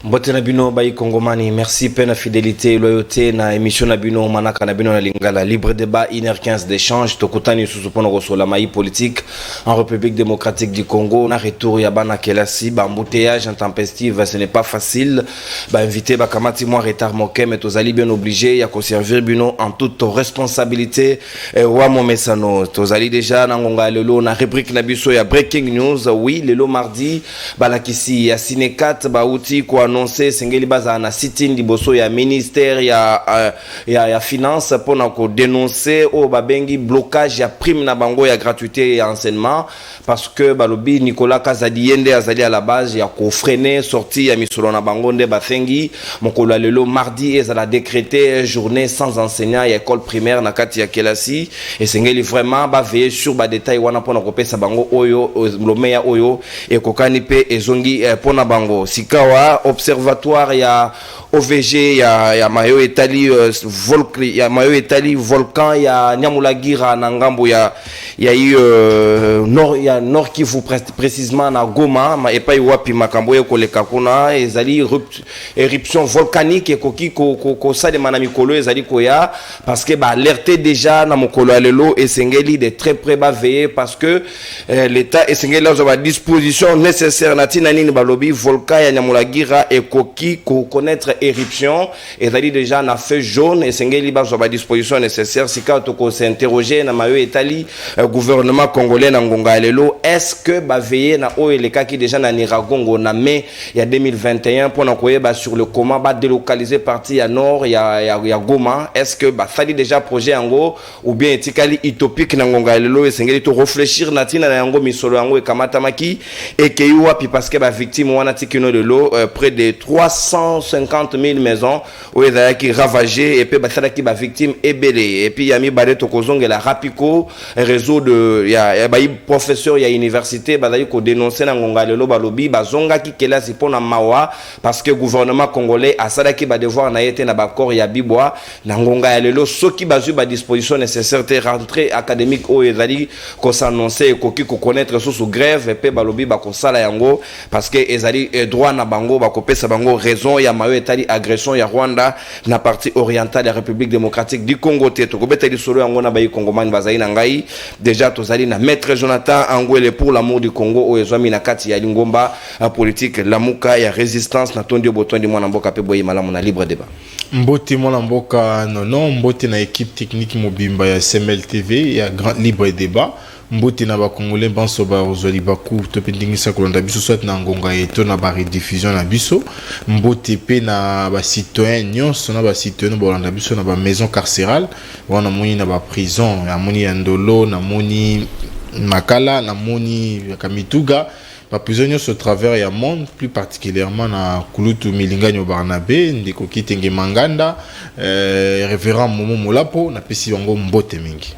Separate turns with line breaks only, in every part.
Mbote na bino bayi Kongomani, merci pe na fidélité, loyauté na émission na bino manaka na bino na lingala libre débat 1h15 d'échange tokutani susu pono kosola mayi politique en République démocratique du Congo na retour ya bana kelasi ba embouteillage intempestif, ce n'est pas facile ba invité ba kamati moi retard moke mais tozali bien obligé ya ko servir bino en toute responsabilité wa momesano tozali déjà na ngonga lelo na rubrique na biso ya breaking news. Oui, lelo mardi balakisi ya Sinekat ba uti ko annoncé sengeli baza na sit-in liboso ya ministère ya finance pona ko dénoncer o babengi blocage ya prime na bango ya gratuité ya enseignement parce que balobi Nicolas Kazadi yende azali à la base ya ko freiner sortie ya misolo na bango nde bafengi mokolo lelo mardi ezala décrété journée sans enseignant ya école primaire na kati ya kelasi et sengeli vraiment ba veiller sur ba détail wana pona ko pesa bango oyo lomeya oyo e kokani pe ezongi pona bango sikawa observatoire ya OVG ya mayo etali volcan ya Nyamulagira na ngambo ya nord Kivu précisément na Goma ma epai wapi makambo ya koleka kuna ezali éruption volcanique ekoki ko salema na mikolo ezali koya parce que ba alerté déjà na mokolo alelo esengeli de très près ba veiller parce que l'état esengeli la ba disposition nécessaire na tina nini balobi volcan ya Nyamulagira ekoki ko connaître éruption ezali déjà na feu jaune esengeli ba ba disposition nécessaire sika to ko s'interroger na mayo etali gouvernement congolais na ngonga lelo est-ce que ba veiller na o eleka ki déjà na Niragongo na mai ya 2021 pour na koyeba sur le comment ba délocaliser partie ya nord ya Goma est-ce que ba fali déjà projet yango ou bien etikali utopique na ngonga lelo esengeli to réfléchir na tina na yango misolo yango e kamata maki et ke wapi parce que ba victime wana tikino de l'eau près de 350 000 maisons où ils ont été ravagées et puis bah ça qui ba victime ebele et puis yami bale to kozonge la rapiko réseau de ya ba professeur ya université ba dali ko dénoncer na ngonga lelo balobi bazonga ki kelasi pona mawa parce que gouvernement congolais asala ki ba devoir na yete na ba corps ya bibwa na ngonga lelo soki bazu ba disposition nécessaire te rentrée académique o ezali ko s'annoncer ko ki ko connaître sous grève et puis balobi ba ko sala yango parce que ezali droit na bango ba ko pesa bango raison ya mayo etali agression ya Rwanda na partie orientale de la République démocratique du Congo te to ko betali solo yango na bayi Kongomani bazali na ngai déjà tozali na maître Jonathan Angwele pour l'amour du Congo o ezwami na kati ya lingomba politique lamuka ya résistance na tondi botondi mwana mboka pe boyi malamu na libre débat
mbote mwana mboka non mbote na équipe technique mobimba ya SML TV ya grand libre débat mbote na ba congolais banso ba ozoli baku to pendingisa kolanda biso soit na ngonga eto na ba rediffusion na biso mbote pe na ba citoyen nyonso na ba citoyen bolanda biso na ba maison carcérale wana moni na ba prison ya moni ya Ndolo na moni Makala na moni ya Kamituga ba prisonniers au travers ya monde plus particulièrement na Kulutu Milinganyo Barnabé ndiko kitenge Manganda révérend Momo Molapo na pesi yango mbote mingi.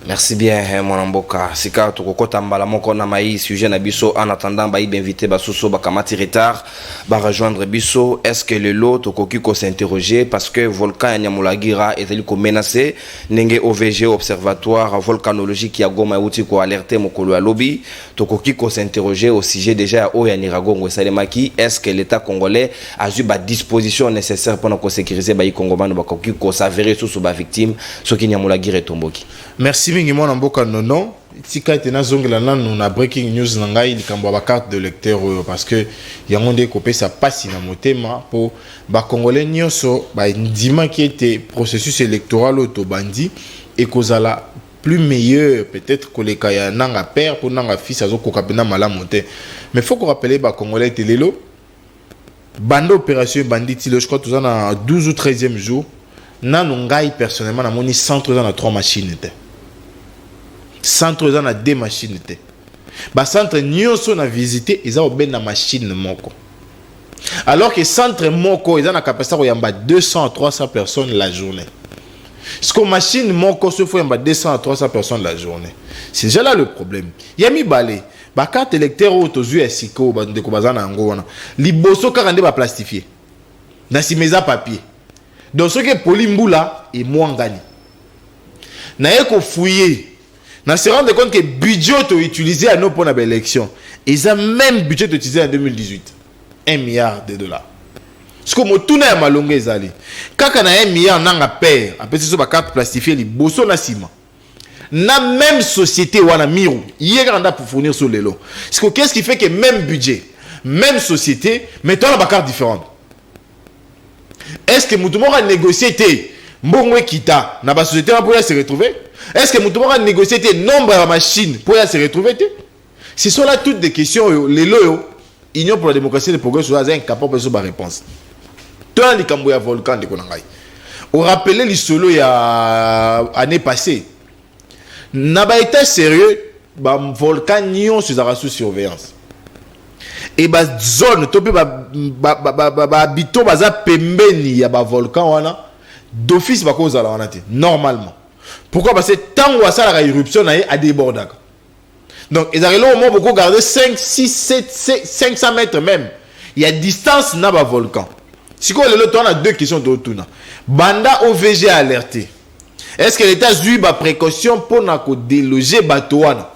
Merci bien mon amboka sika tokokota mbala moko na mai sujet na biso en attendant ba invité ba soso ba kamati retard ba rejoindre biso est-ce que le lot tokoki ko s'interroger parce que volcan ya Nyamulagira ezali ko menacer nenge OVG observatoire volcanologique ya Goma uti ko alerter mokolo ya lobby tokoki ko s'interroger au sujet déjà o ya Niragongo salemaki est-ce que l'état congolais a eu ba disposition nécessaire pour ko sécuriser ba Kongomani ba koki ko s'avérer sous ba victime soki Nyamulagira tomboki.
Merci mingi mwana mboka nono tika tena zongela nanu na breaking news na ngai likambo ba carte de lecteur parce que yango nde kopesa pasi na motema po ba congolais nyonso ba ndima ki était processus électoral auto bandi et kozala plus meilleur peut-être koleka ya nanga père pour nanga fils azokoka pena malamu te mais faut qu'on rappelle ba congolais telelo bande opération banditi je crois tous na 12 ou 13e jour nanu ngai personnellement na moni centre dans 3 machines te centre dans na 2 machines te ba centre nyonso na visiter ils ont ben na machine moko alors que centre moko ils ont na capacité ko yamba 200 à 300 personnes la journée ce que machine moko se faut yamba 200 à 300 personnes la journée c'est déjà là le problème yami balé ba carte électeur auto zu esiko ba ndeko bazana ngo wana liboso kaka nde ba plastifier na simeza papier donc ce que Polimbula et Mwangani na yeko fouiller na se rendre compte que budget utilisé à nos pour l'élection ils ont même budget utilisé en 2018 $1 milliard Ce que motuna ya malongo ezali kaka na 1 milliard nanga père apesi so ba carte plastifiée liboso na sima na même société wana miru yekanda pour fournir sur lelo. Qu'est-ce qui fait que même budget même société mettons la carte différente? Est-ce que Moutoumora a négocié mbongwe kita na ba société pour se retrouver? Est-ce que Moutoumora a négocié nombre de machines pour se retrouver? Ce sont là toutes des questions lelo Union pour la démocratie et le progrès soit incapable de faire une réponse. Toi, les Cambouya volcan de Konangai. On rappelait les solos il y a année passée. N'a pas été sérieux, bah volcan nion sous surveillance. Et bah zone, topé habito baza pembeni ya ba volcan wana d'office ba cause la wana te normalement. Pourquoi? Parce que tant où ça la éruption a débordé. Donc, ils arrivent au moins beaucoup garder 5, 6, 7, 500 mètres même. Il y a distance dans le volcan. Si on a deux questions de tout. Banda OVG a alerté. Est-ce que l'État a eu des précautions pour déloger Batouana?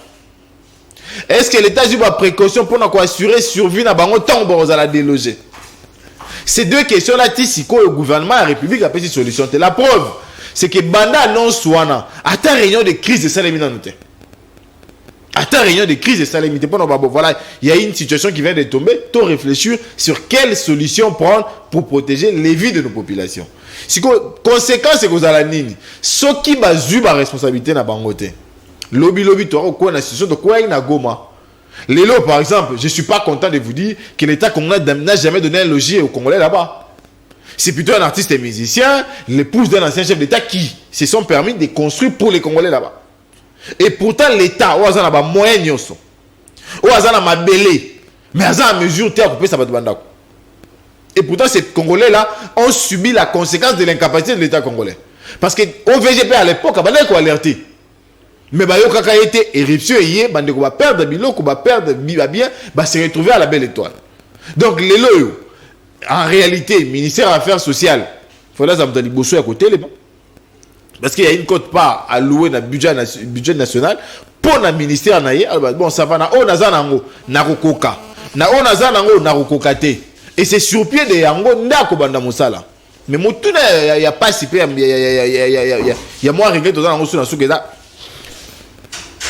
Est-ce que l'État a eu des précautions pour assurer survie dans le temps où on a délogé? Ces deux questions-là, si le gouvernement et la République a pris une solution. La preuve, c'est que Banda annonce Wana à ta réunion de crise de Salémine. À ta réunion de crise de Salémine. Voilà, il y a une situation qui vient de tomber. Tu réfléchir sur quelle solution prendre pour protéger les vies de nos populations. Si conséquence c'est que vous avez nini. Ce qui va jouer la responsabilité na bangote. Lobby toi quoi na situation de quoi na goma. Lélo par exemple, je suis pas content de vous dire que l'État congolais n'a jamais donné un logis aux Congolais là-bas. C'est plutôt un artiste et musicien, l'épouse d'un ancien chef d'État qui se sont permis de construire pour les Congolais là-bas. Et pourtant l'État ou azana ba moyen nyoso. Ou azana mabélé. Mais azana mesure terre couper ça va demander. Et pourtant ces Congolais là ont subi la conséquence de l'incapacité de l'État congolais. Parce que OVGP à l'époque a quoi alerté. Mais bah yo kaka été éruption hier bande ko va perdre biloko va perdre bien va se retrouver à la belle étoile. Donc les loyo en réalité ministère des Affaires sociales faut là ça me liboso à côté les parce qu'il y a une cote part allouée dans le budget national pour le ministère naïe. Bon ça va na o nazanango na kokoka na o nazanango na kokokate et c'est sur pied de yango ndako banda musala. Mais motuna ya pas si peu ya moi regret dans nango sur na sukeza.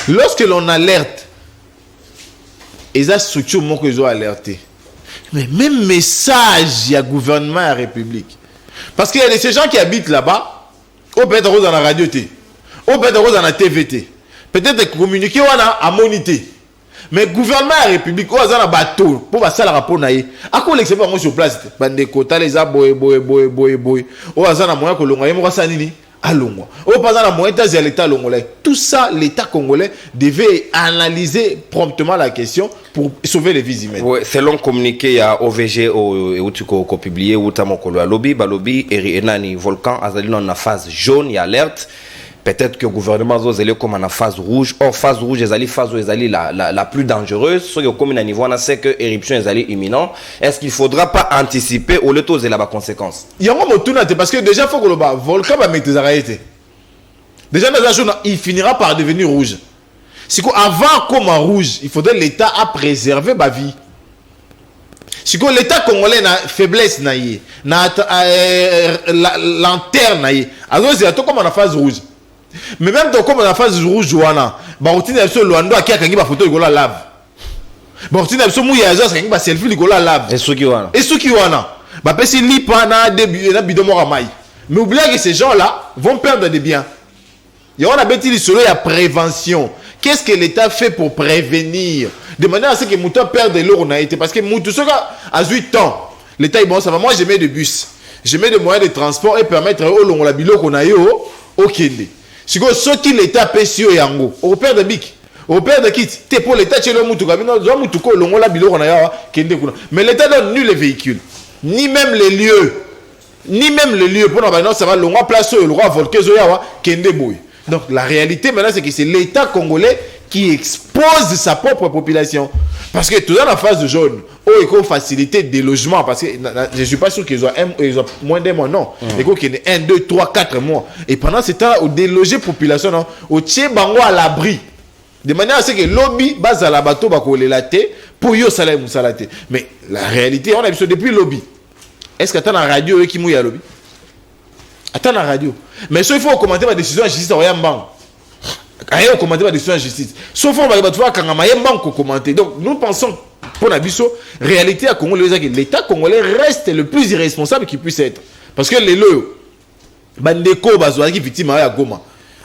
Lorsque l'on alerte, ils ont structure qu'ils ont alerté. Mais même message, il y a gouvernement et la République. Parce qu'il y a ces gens qui habitent là-bas, ou peut-être dans la radio, ou peut-être dans la TVT. Peut-être communiquer à moniter. Mais gouvernement et la République, ou dans un bateau, pour passer à la rapport, à quoi l'expérience sur place? Bande kota les aboye, boy. Ou dans un moyen que l'on a eu, au passant la moyenne de l'État congolais. Tout ça, l'État congolais devait analyser promptement la question pour sauver les vies humaines.
Oui, selon communiqué, il y a OVG où tu as publié, où tu as lobby, et Nani Volcan, dans la phase jaune, il y a alerte. Peut-être que le gouvernement est comme en phase rouge. Or, phase rouge est la plus dangereuse. Ce qui est comme un niveau, on sait que l'éruption est imminente. Est-ce qu'il ne faudra pas anticiper au lieu de la conséquence?
Il y a un moment parce que déjà, il faut que le volcan va mettre des arrêtés. Déjà, il finira par devenir rouge. C'est qu'avant, comme en rouge, il faudrait l'État à préserver ma vie. C'est que l'État congolais a faiblesse, na lanterne, alors c'est comme en phase rouge. Mais même comme en phase rouge, Joana, Baroutine a Luando qui a gagné ma photo de la lave. Baroutine a mouillé à Zos, qui a selfie de la lave.
Et ceux qui ont.
Et ceux qui ont. Bah, parce qu'il n'y a pas de bidon moramai. Mais oubliez que ces gens-là vont perdre des biens. Il y a un bêtise sur la prévention. Qu'est-ce que l'État fait pour prévenir? De manière à ce que Mouton perde l'eau. Parce que Mouton a 8 ans. L'État est bon, ça va. Moi, je mets des bus. Je mets des moyens de transport et permettre au long la bilo qu'on a eu au Kende. Si ce qui l'État paie sur Yango, au père de Bic, au père de Kit, t'es pour l'État chez le Moutouka, mais l'État donne ni les véhicules, ni même les lieux, pour nous, ça va l'on place le roi Volké Zoyawa, Kende Boy. Donc la réalité maintenant, c'est que c'est l'État congolais qui expose sa propre population. Parce que tout dans la phase de jaune, il faut faciliter des logements. Parce que je ne suis pas sûr qu'ils ont moins d'un mois, non. Il faut qu'il y ait 1, 2, 3, 4 mois. Et pendant ce temps-là, au déloger la population, au tient bango à l'abri. De manière à ce que le lobby base à la bateau, pour y salaire. Mais la réalité, on a vu ça depuis le lobby. est-ce que tu as la radio qui mouille à lobby? Attends la radio. Mais sauf il faut commenter ma décision en justice à Oyambang. Rien au commenter ma décision en justice. Sauf on va voir quand Oyambang commenter. Donc nous pensons pour la biso réalité à Congo l'État congolais reste le plus irresponsable qui puisse être. Parce que les lots bandeko bazwa qui victime à Goma.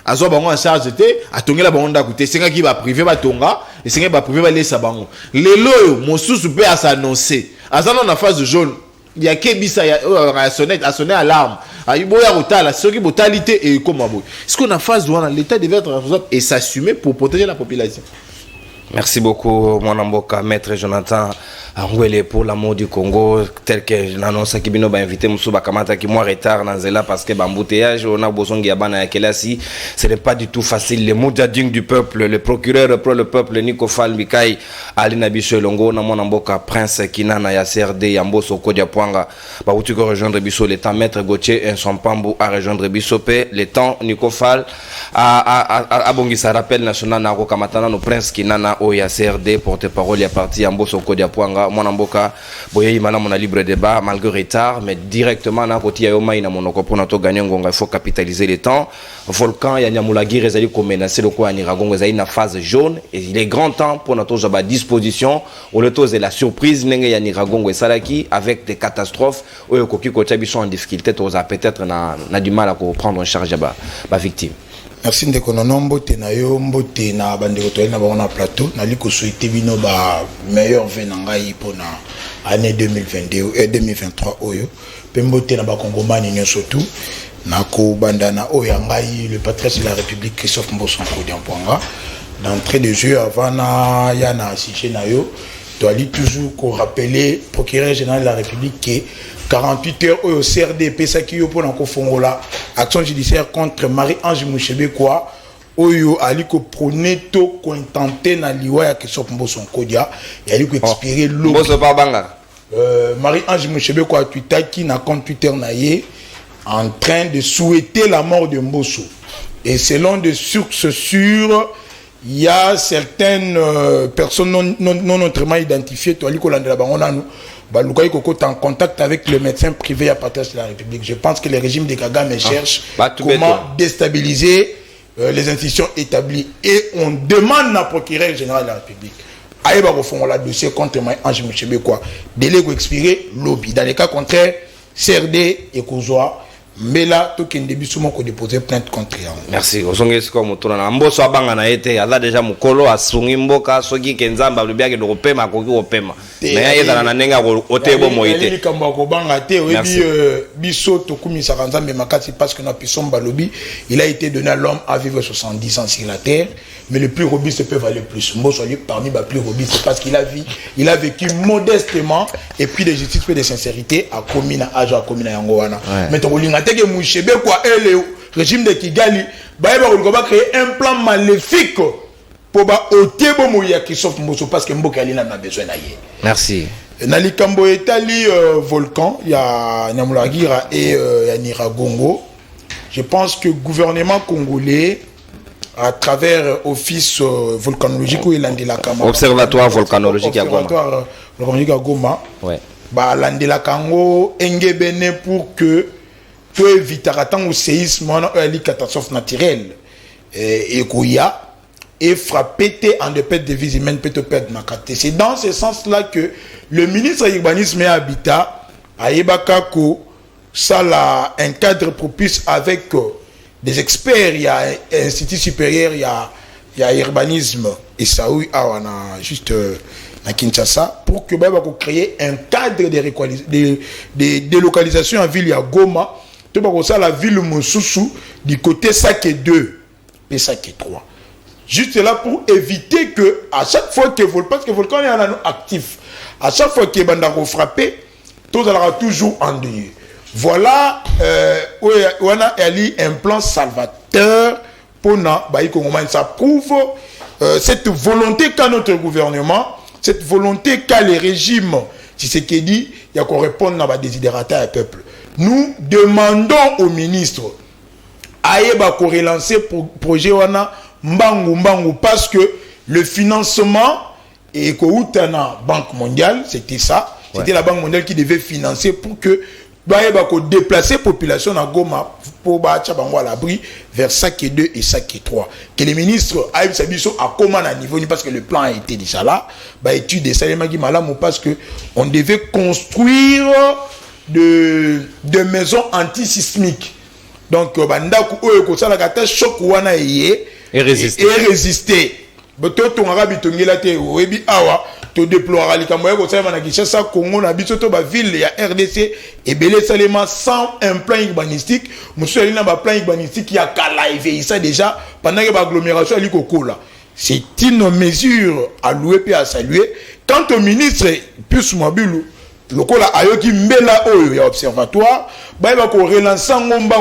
Azo bango en charge était atongela bango ndakuté senga qui va privé ba tonga et senga ba privé ba laisser bango. Les lots mosusu peut s'annoncer. Azana na phase jaune. Il y a Kebisa a sonné alarme. Ayiboya rotala ce qui brutalité et comme abo. Ce qu'on a phase douane l'État devait être responsable et s'assumer pour protéger la population.
Merci beaucoup, mon amboka, maître Jonathan Angwele, pour l'amour du Congo, tel que l'annonce qui bino invité Moussouba Kamata qui moi retard dans Zela parce que l'embouteillage, on a besoin de Yabana Kelasi, ce n'est pas du tout facile. Les moudjading du peuple, le procureur pour le peuple, Nico Fall Mikai, Alina Bicho Longo, mon amboka, Prince Kinana, Yasserde, Yambo Soko Diapwanga, Baoutuko rejoindre Bisso, le temps, maître Gauthier, un son pambo à rejoindre Bissopé, le temps, Nico Fall, à Bongisa, rappel national, Naro Kamatana, nos Prince Kinana, Oya CRD, porte-parole, il y a parti Yambo Soko Diapwanga, mon amboka, boye imana mon libre débat, malgré retard, mais directement, na koti ya yoma ina monoko pour nato gagner ngonga, il faut capitaliser le temps. Volcan, il y a Nyamulagi, rezali ko menacer le quoi, Niragongo, il y a une phase jaune, et il est grand temps pour notre jaba disposition, ou le taux de la surprise, n'enge ya Niragongo et Salaki, avec des catastrophes, ou le koki kochabi sont en difficulté, peut-être na du mal à prendre en charge ba victime.
Merci ndeko nono mbote na yo mbote na bandeko toyeli na bango na plateau nali ko souhaiter bino ba meilleur vœu na ngai pona année 2022 et 2023 oyo pe mbote na ba kongomani nyonso tout na ko bandana oyo ngai le patriarche de la République Christophe Mboso Diampwanga d'entrée de jeu avant na yana sujet na yo doit toujours ko rappeler procureur général de la République que 48 heures au CRD pesaki yo pour nako fongola action judiciaire contre Marie-Ange Mouchebekwa oyo aliko prôner to contenté na liwa ya Christophe Mboso Nkodia et aliko expirer l'eau
Mboso pa banga
Marie-Ange Mouchebekwa tweetaki na compte Twitter na ye en train de souhaiter la mort de Mboso et selon des sources sûres il y a certaines personnes non autrement identifiées to aliko landela bango nanu Baloukaï Koko est en contact avec le médecin privé à partir de la République. Je pense que le régime de Kagame cherche comment déstabiliser les institutions établies. Et on demande à procureur général de la République. Aïe, bah, au fond, on a dossier contre Marie-Ange Mouchebekwa. Délai expiré, lobby. Dans les cas contraires, CRD et Kouzoa. Mais là, tout qui début souvent qu'on dépose plainte contre eux.
Merci. Osonge ko mutuna na mboso abanga na ete ala deja mukolo asungi mboka soki kenzamba lubi yake dokopema koki kopema. Mais yeza na nenga otebo moite.
Eli kamba ko banga te oyebi biso to kumisa kanzambe makati parce que na pisomba lobby, il a été donné à l'homme à vivre 70 ans sur la terre, mais le plus robuste peut valer plus. Mboso lui parmi les plus robustes parce qu'il a vécu modestement et puis de justice et de sincérité à commune à Aja commune yangoana. Mais to linga que Mouchebekwa et le régime de Kigali va créer un plan maléfique pour ôter Bomoya Christophe Mboso parce que Mbokali n'a besoin d'ailleurs.
Merci.
Nali Kambo Etali Volcan, il y a Nyamulagira et Niragongo. Je pense que le gouvernement congolais, à travers office volcanologique ou Landela Kama,
Observatoire volcanologique à Goma.
Observatoire volcanologique à Goma.
Ouais.
Landela Kango Engebene pour que peut éviter au séisme une catastrophe naturelle et Kouya et frapper en dépête de vies humaines peut te perdre ma carte. C'est dans ce sens-là que le ministre de l'urbanisme et habitat a Ebakako ça un cadre propice avec des experts, il y a un institut supérieur, il y a urbanisme et ça oui juste à Kinshasa pour que créer un cadre de délocalisation en ville à Goma. Tu vois ça la ville Moussoussou du côté Saké 2 et Saké 3. Juste là pour éviter que à chaque fois que parce que volcan est actif, à chaque fois que Bandaro frappé, tout sera toujours endeuillé. Voilà on a un plan salvateur pour ça prouve cette volonté qu'a notre gouvernement, cette volonté qu'a le régime, si c'est qui dit, il y a qu'on répondre à la désidérata du peuple. Nous demandons au ministre Aïeba qu'on relance le projet Wana Mbangu parce que le financement et qu'au Banque mondiale, c'était ça, C'était la Banque mondiale qui devait financer pour que déplacer la population à Goma pour battre à l'abri vers Saké 2 et Saké 3. Que les ministres Aïb Sabiso à comment à niveau parce que le plan a été déjà là, étude des Salemagi Malam parce que on devait construire de maisons antisismiques. Donc bandaku oyo ko sala kata choc wana et résister. Boto to ngara bitongela te oyebi awa to déplorer likambo ko sala na Kinshasa Congo na biso to ba ville ya RDC et belé seulement sans un plan urbanistique, monsieur ali na ba plan urbanistique ya kala et ça déjà pendant que ba agglomération ali kokola. C'est une mesure à louer et à saluer. Quant au ministre Pius Mwabilu le kola ayoki mbela oyo ya observatoire ba ko relancer ngomba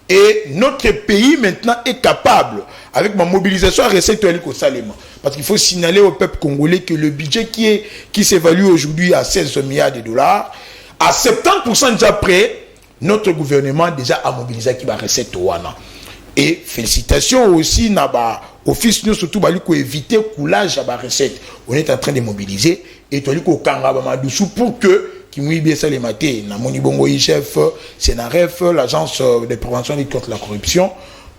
et notre pays maintenant est capable avec ma mobilisation à recette au Salema parce qu'il faut signaler au peuple congolais que le budget qui s'évalue aujourd'hui à 16 milliards de dollars à 70% déjà prêt notre gouvernement déjà a mobilisé qui va recette wana et félicitations aussi naba office nous surtout bali ko éviter coulage à ba recette on est en train de mobiliser et toli ko kanga ba madoussou pour que qui mouille bien ça les matés na moni bongo chef Sénaref l'agence de prévention et contre la corruption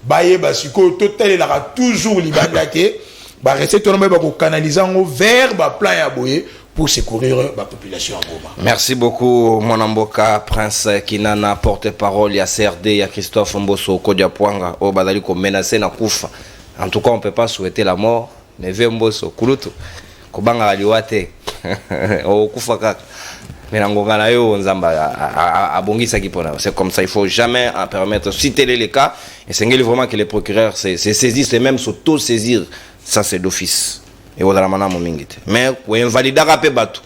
baye basiko total il aura toujours libandate ba recette on ba ko canaliser vers ba plan ya boye pour secourir la population à Goma.
Merci beaucoup mon amboka Prince Kinana porte-parole ya CRD ya Christophe Mbosso Kodia Pwanga au badali ko menacer na kufa. En tout cas on peut pas souhaiter la mort mais ve Mbosso kulutu kobanga aliwate o kufa kaka menangonga na yo nzamba abongisa kipona. C'est comme ça, il faut jamais permettre citer les cas et c'est vraiment que les procureurs se saisissent et même s'auto-saisir, ça c'est d'office. Et on a la manam mingite. Mais pour invalider rapé batu.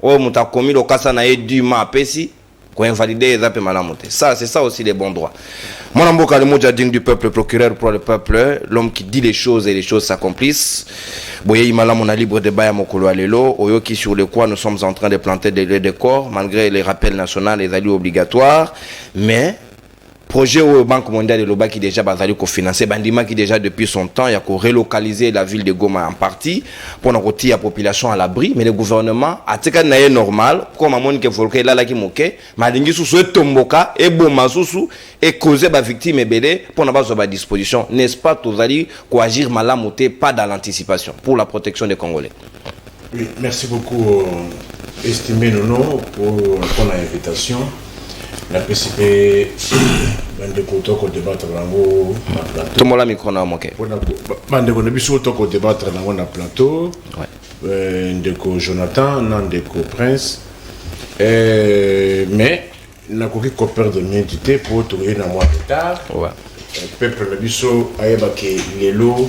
Oh muta commis le cas na du ma pesi pour invalider les appels malamoté. Ça c'est ça aussi les bons droits. Mon amboka le mot digne du peuple, procureur pour le peuple, l'homme qui dit les choses et les choses s'accomplissent. Boye imala mon libre débat à mokolo alelo, oyoki sur le quoi nous sommes en train de planter des décors malgré les rappels nationaux, les alliés obligatoires, mais projet au Banque mondiale de l'Oba qui déjà basé cofinancé bandima qui déjà depuis son temps il y a qu'à relocaliser la ville de Goma en partie pour nous retirer la population à l'abri mais le gouvernement a tika naé normal comme à mon que volké là qui moqué malingi sous tomboka et boma sous et causer ba victime belé pour n'a pas à disposition n'est-ce pas tous allez quoi agir malamoté pas dans l'anticipation pour la protection des Congolais.
Oui, merci beaucoup estimé Nono pour l'invitation. La PCP bande koto ko débattre nango na plateau.
Tomola micro na moke.
Bande ko biso to ko débattre nango na plateau. Ouais. Ndeko Jonathan, ndeko Prince. Mais na ko ki perdre de l'identité pour trouver na mois plus tard. Ouais. Peuple na biso ayeba ke lelo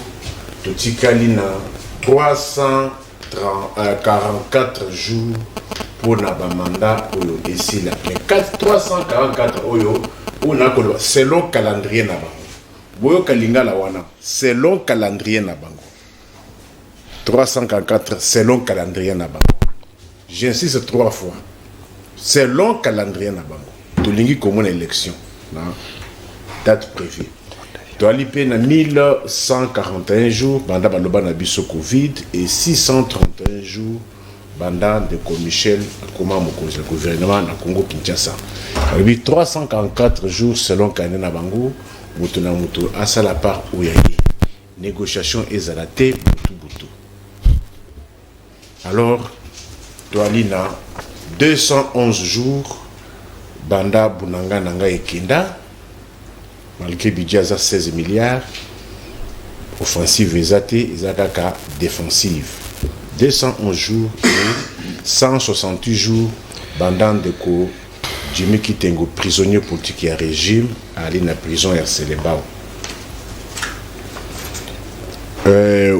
to tikali na 344 jours pour na mandat oyo esila mais 344 oyo on a selon calendrier na bango boyo kalinga la wana selon calendrier na bango 344 selon calendrier na bango j'insiste 3 fois selon calendrier na bango to lingi comme une élection na date prévue to alipe na 1141 jours banda baloba na biso Covid et 631 jours banda de Michel Akoma Mokonzi, le gouvernement na Congo Kinshasa. 344 jours selon Kanena Bango, Mutuna Mutu, à la part où il y a négociation ezalate butu. Alors, Toalina, 211 jours, banda Bunanga Nanga et Kinda, malgré budget 16 milliards, offensive ezate, ezakaka défensive. 211 jours et 168 jours bandant de ko Jimmy Kitengo prisonnier politique et régime aller na prison RCLBAO.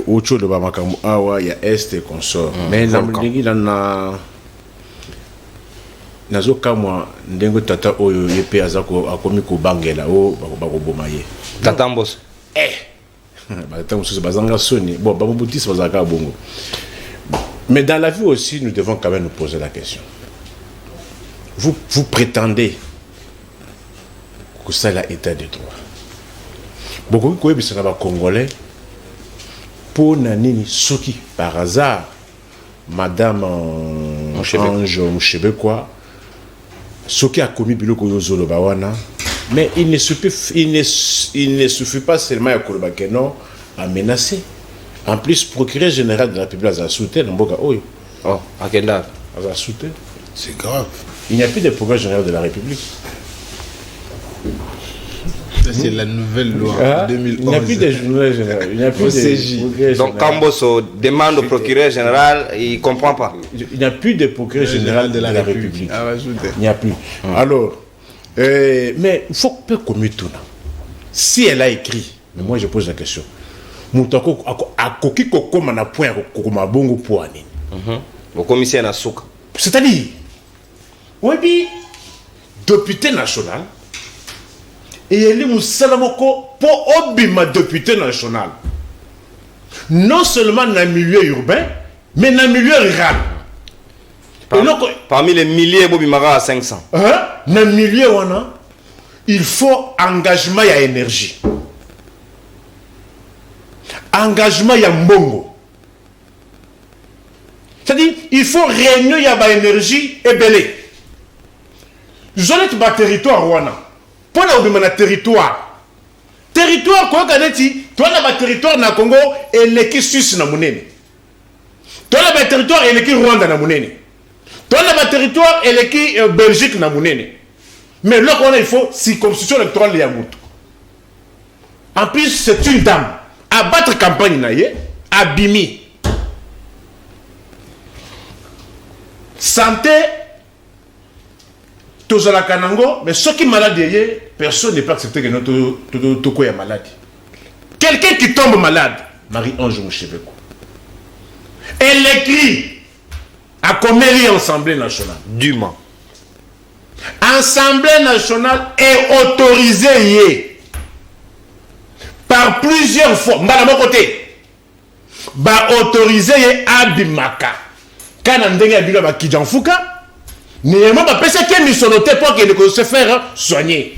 Autre de Bamakamu awa ya est et consort. Mais na mlingi na nazo kamwa ndengo tata oyo yepe azako akomi ko bangela o bako bomaye.
Tata Mbosso.
Tata Mbosso bazanga soni. Bon bamubutis bazaka bongo. Mais dans la vie aussi, nous devons quand même nous poser la question. Vous prétendez que ça est l'état de droit. Beaucoup de gens congolais, pour Nanini Souki, par hasard, Madame Ange Mouchébekwa, ce qui a commis Biloko Yozolo Bawana, mais il ne suffit pas seulement à Kolobakeno à menacer. En plus, procureur général de la République a soutenu Mboka Oyo.
Oh, à quelle date?
A soutenu.
C'est grave.
Il n'y a plus de procureur général de la République.
C'est la nouvelle loi
Ah,
2011.
il n'y a plus de procureur général. Il n'y a plus
Au
de
CJ.
procureur
Donc,
général.
Kamboso demande au procureur général, il ne comprend pas.
Il n'y a plus de procureur général de la République.
Ah, ajouter.
Il n'y a plus. Alors, mais il faut que comme tout. Si elle a écrit, mais moi je pose la question. Moutako a koki koko mana point koko mabongo poani.
Le commissaire Nasuka.
C'est-à-dire, oui, député national, et elle est Moussalamoko pour obima député national. Non seulement dans le milieu urbain, mais dans le milieu rural.
Parmi les milliers, Bobimara à 500.
Dans le milieu, il faut engagement et énergie. Engagement et mbongo. C'est-à-dire, il faut réunir ya énergie et belé. Zone ba territoire wana. Pour na territoire. Territoire quoi kaneti, toi na ba territoire na Congo et l'équipe Suisse na munene. Toi na ba territoire et l'équipe Rwanda na munene. Toi na ba territoire et l'équipe Belgique na munene. Mais là il faut circonscription électorale ya mutu. En plus, c'est une dame. À battre campagne na ye, abimi. Santé, tous à la Kanango, mais ceux qui sont malades, personne n'est pas accepté que notre est malade. Quelqu'un qui tombe malade, Marie-Ange Mouchébeko. Elle écrit à Comélie Assemblée nationale.
Dûment.
Assemblée nationale est autorisée par plusieurs fois. Dans mon côté, autorisé Abimaka. Quand on a dit que Kidjanfouka, néanmoins, parce qu'il y a une sonoté pour qu'il se faire soigner.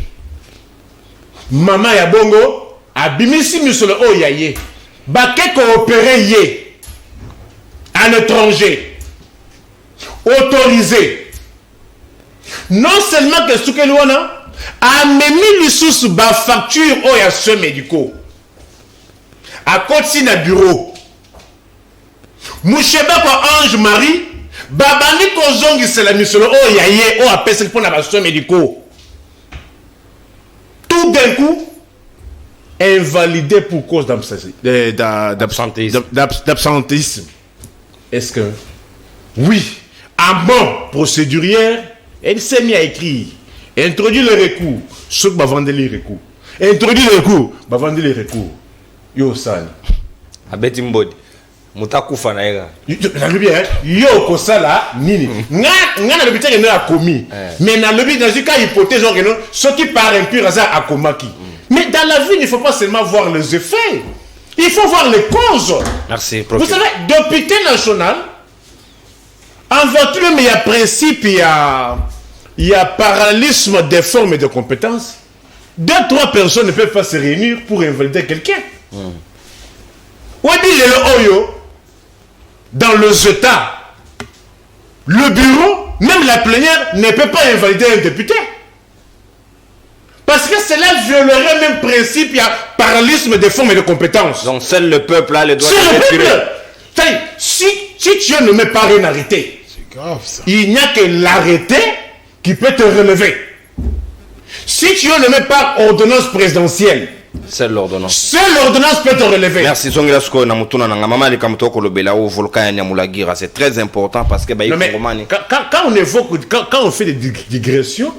Maman Yabongo, Abimisi Musolo Oyaye, Baké coopérer yé à l'étranger, autorisé. Non seulement que ce que l'on a même les sous bas facture aux soins médicaux. À côté de bureau. Moucheba kwa Ange Marie, babani kozongi c'est la mission oh yaye oh appelle pour la soins médicaux. Tout d'un coup invalidé pour cause d'absentéisme. Est-ce que oui, en bon procédurière, elle s'est mise à écrire, introduire le recours, ceux qui vont vendre les recours, introduire le recours, vont vendre les recours. Yo sani.
Abeti Mbodi. Mutakufa na ega.
Yo kosala nini. Nga na lobité que a commis. Mais na lobité dans ce cas hypothèse que non, ceux qui par un pur hasard a commis. Mais dans la vie, il ne faut pas seulement voir les effets. Il faut voir les causes.
Merci,
Vous
professeur.
savez, député national, en vertu même, il y a principe, il y a parallélisme des formes et de compétences. 2-3 personnes ne peuvent pas se réunir pour invalider quelqu'un. Oui, le Oyo, dans les États, le bureau, même la plénière, ne peut pas invalider un député. Parce que cela violerait même principe, il y a parallélisme des formes et de compétences.
Donc seul le peuple a le droit
C'est
de
le
respirer.
peuple. Si tu ne mets pas un arrêté,
C'est grave ça.
il n'y a que l'arrêté qui peut te relever. Si tu ne mets pas ordonnance présidentielle,
Seule l'ordonnance.
seule l'ordonnance peut te relever.
Merci. Zongela Suko na mutuna na mama likamto ko lobela au volcan ya Nyamulagira. C'est très important parce que
Non, mais quand on évoque, quand on fait des digressions,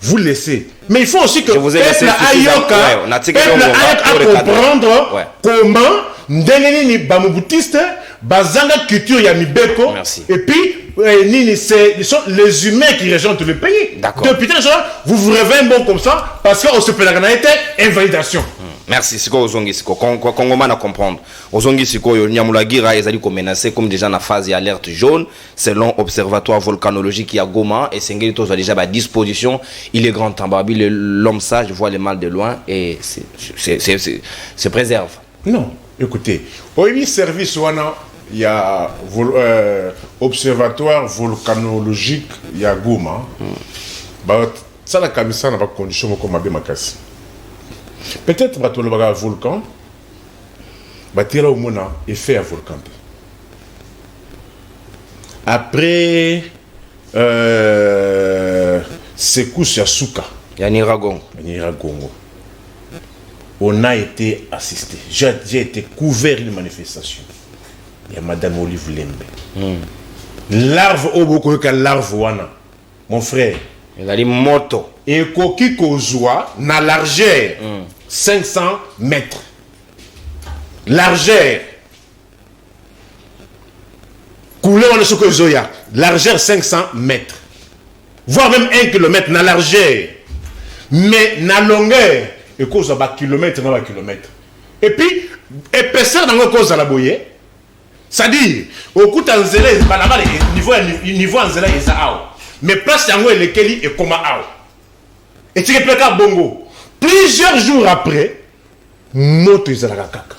vous laissez. Mais il faut aussi que
Je vous ai laissé
peuple
suffisamment.
Ayoka,
Ouais, on a tiré
peuple
le
Ayoka
pour le
à
cadre.
comprendre
Ouais.
comment Ndeneni Bamoubutiste, Bazanga culture Yamibeko,
Merci.
et puis Nini, ce sont les humains qui régent le pays.
D'accord.
Depuis tout ça, vous vous réveillez bon comme ça parce qu'on se peut la été invalidation.
Merci. Siko ozongi siko. Congoma na comprendre. Ozongi siko yo Nyamulagira ezali ko menacer comme déjà na phase d'alerte jaune selon observatoire volcanologique qui a Goma et Sengeli tous a déjà à disposition. Il est grand temps. Babi l'homme sage voit le mal de loin et se préserve.
Non, écoutez, au service wana il y a observatoire volcanologique, il y a Goma. Ça, la commission n'a pas de condition comme Abé Makassi. Peut-être que le volcan, il y a au moins un effet à volcan. Après, Sekou Yasuka.
Il y a Niragongo.
On a été assisté. J'ai été couvert d'une manifestation. Il y a Madame Olive Lembe. Larve au beaucoup que larve wana. Mon frère.
Il a dit moto.
Et Koki Kozwa na largeur 500 mètres. Largeur. Couleur on est Zoya. Largeur 500 mètres. Voire même 1 kilomètre na largeur. Mais na longueur. Et cause à kilomètre dans kilomètre. Et puis, épaisseur dans le cause à la boye. C'est-à-dire, au coup d'Anzela, niveau Anzela, il y a mais place yango et lequel est comme à et tu peux pas bongo. Plusieurs jours après, moto est à la kaka.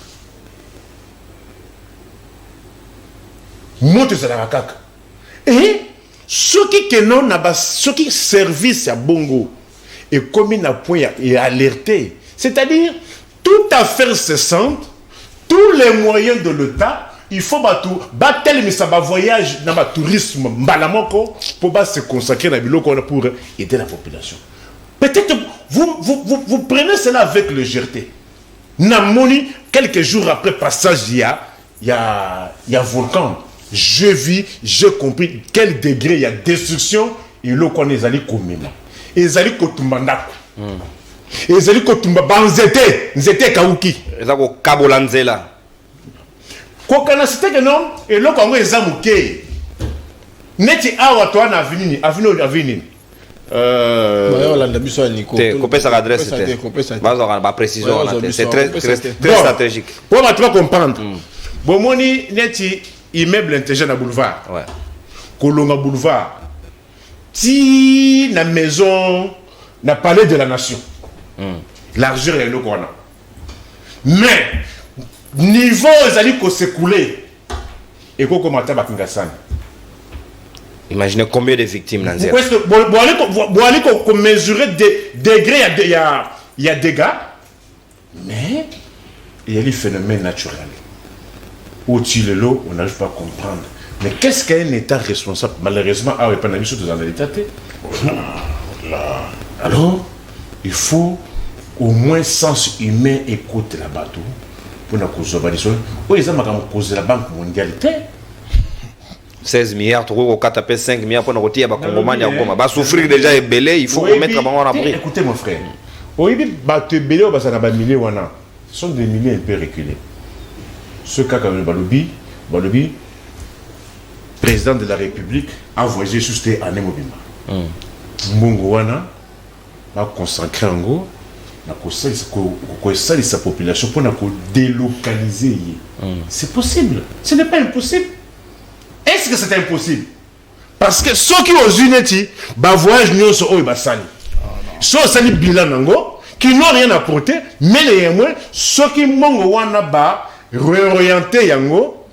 Moto est à la kaka. Et ceux qui non n'a pas, ceux qui service à bongo et comme il n'a point et alerté, c'est-à-dire toute affaire cessante, tous les moyens de l'État. Il faut battre mais ça va voyage dans le tourisme mbalamoko pour se consacrer à biloko pour aider la population. Peut-être vous prenez cela avec légèreté. Namoni quelques jours après passage il y a volcan. Je vis, j'ai compris quel degré il y a destruction et le qu'on est allé comme ils allaient kotumbandako. Ils allaient kotumba banzete, nzete kauki.
Ils allaient kabolanzela.
Kokana c'était que non et le Congo est amouké. Neti awa toi na avini
Hollande biso Nico.
Coupez sa adresse c'était. Ba précision c'est très stratégique.
Pour ma toi comprendre. Bomoni neti immeuble intelligent na boulevard.
Ouais.
Kolonga boulevard. Ti na maison na palais de la nation. L'argent est le corona. Mais niveau ezali ko s'écouler et ko commenter bakingasani.
Imaginez combien de victimes dans
Pourquoi est-ce que bon aller ko mesurer des degrés il y a dégâts mais il y a des phénomènes naturels. Au Tilelo, on n'arrive pas à comprendre. Mais qu'est-ce qu'un État responsable malheureusement a pas dans l'État. Alors, il faut au moins sens humain écouter la bateau. Pour nous causer la Banque mondiale.
16 milliards, tu as tapé 5 milliards pour nous retirer à Congomani à Goma. Va souffrir déjà et belé, il faut remettre à en abri.
Écoutez mon frère, oui, bateau belé au bassin à milliers wana, ce sont des milliers un peu reculés. Ce cas comme le Balobi, président de la République, a voyagé sur cette année mobile. Mbongo wana, va consacrer en gros. Sa population pour délocaliser. C'est possible. Ce n'est pas impossible. Est-ce que c'est impossible? Parce que ceux qui ont unis, voyage nous sont au Basani. Ceux qui ont bilan qui n'ont rien apporté, mais les moins ceux qui m'ont réorienté yango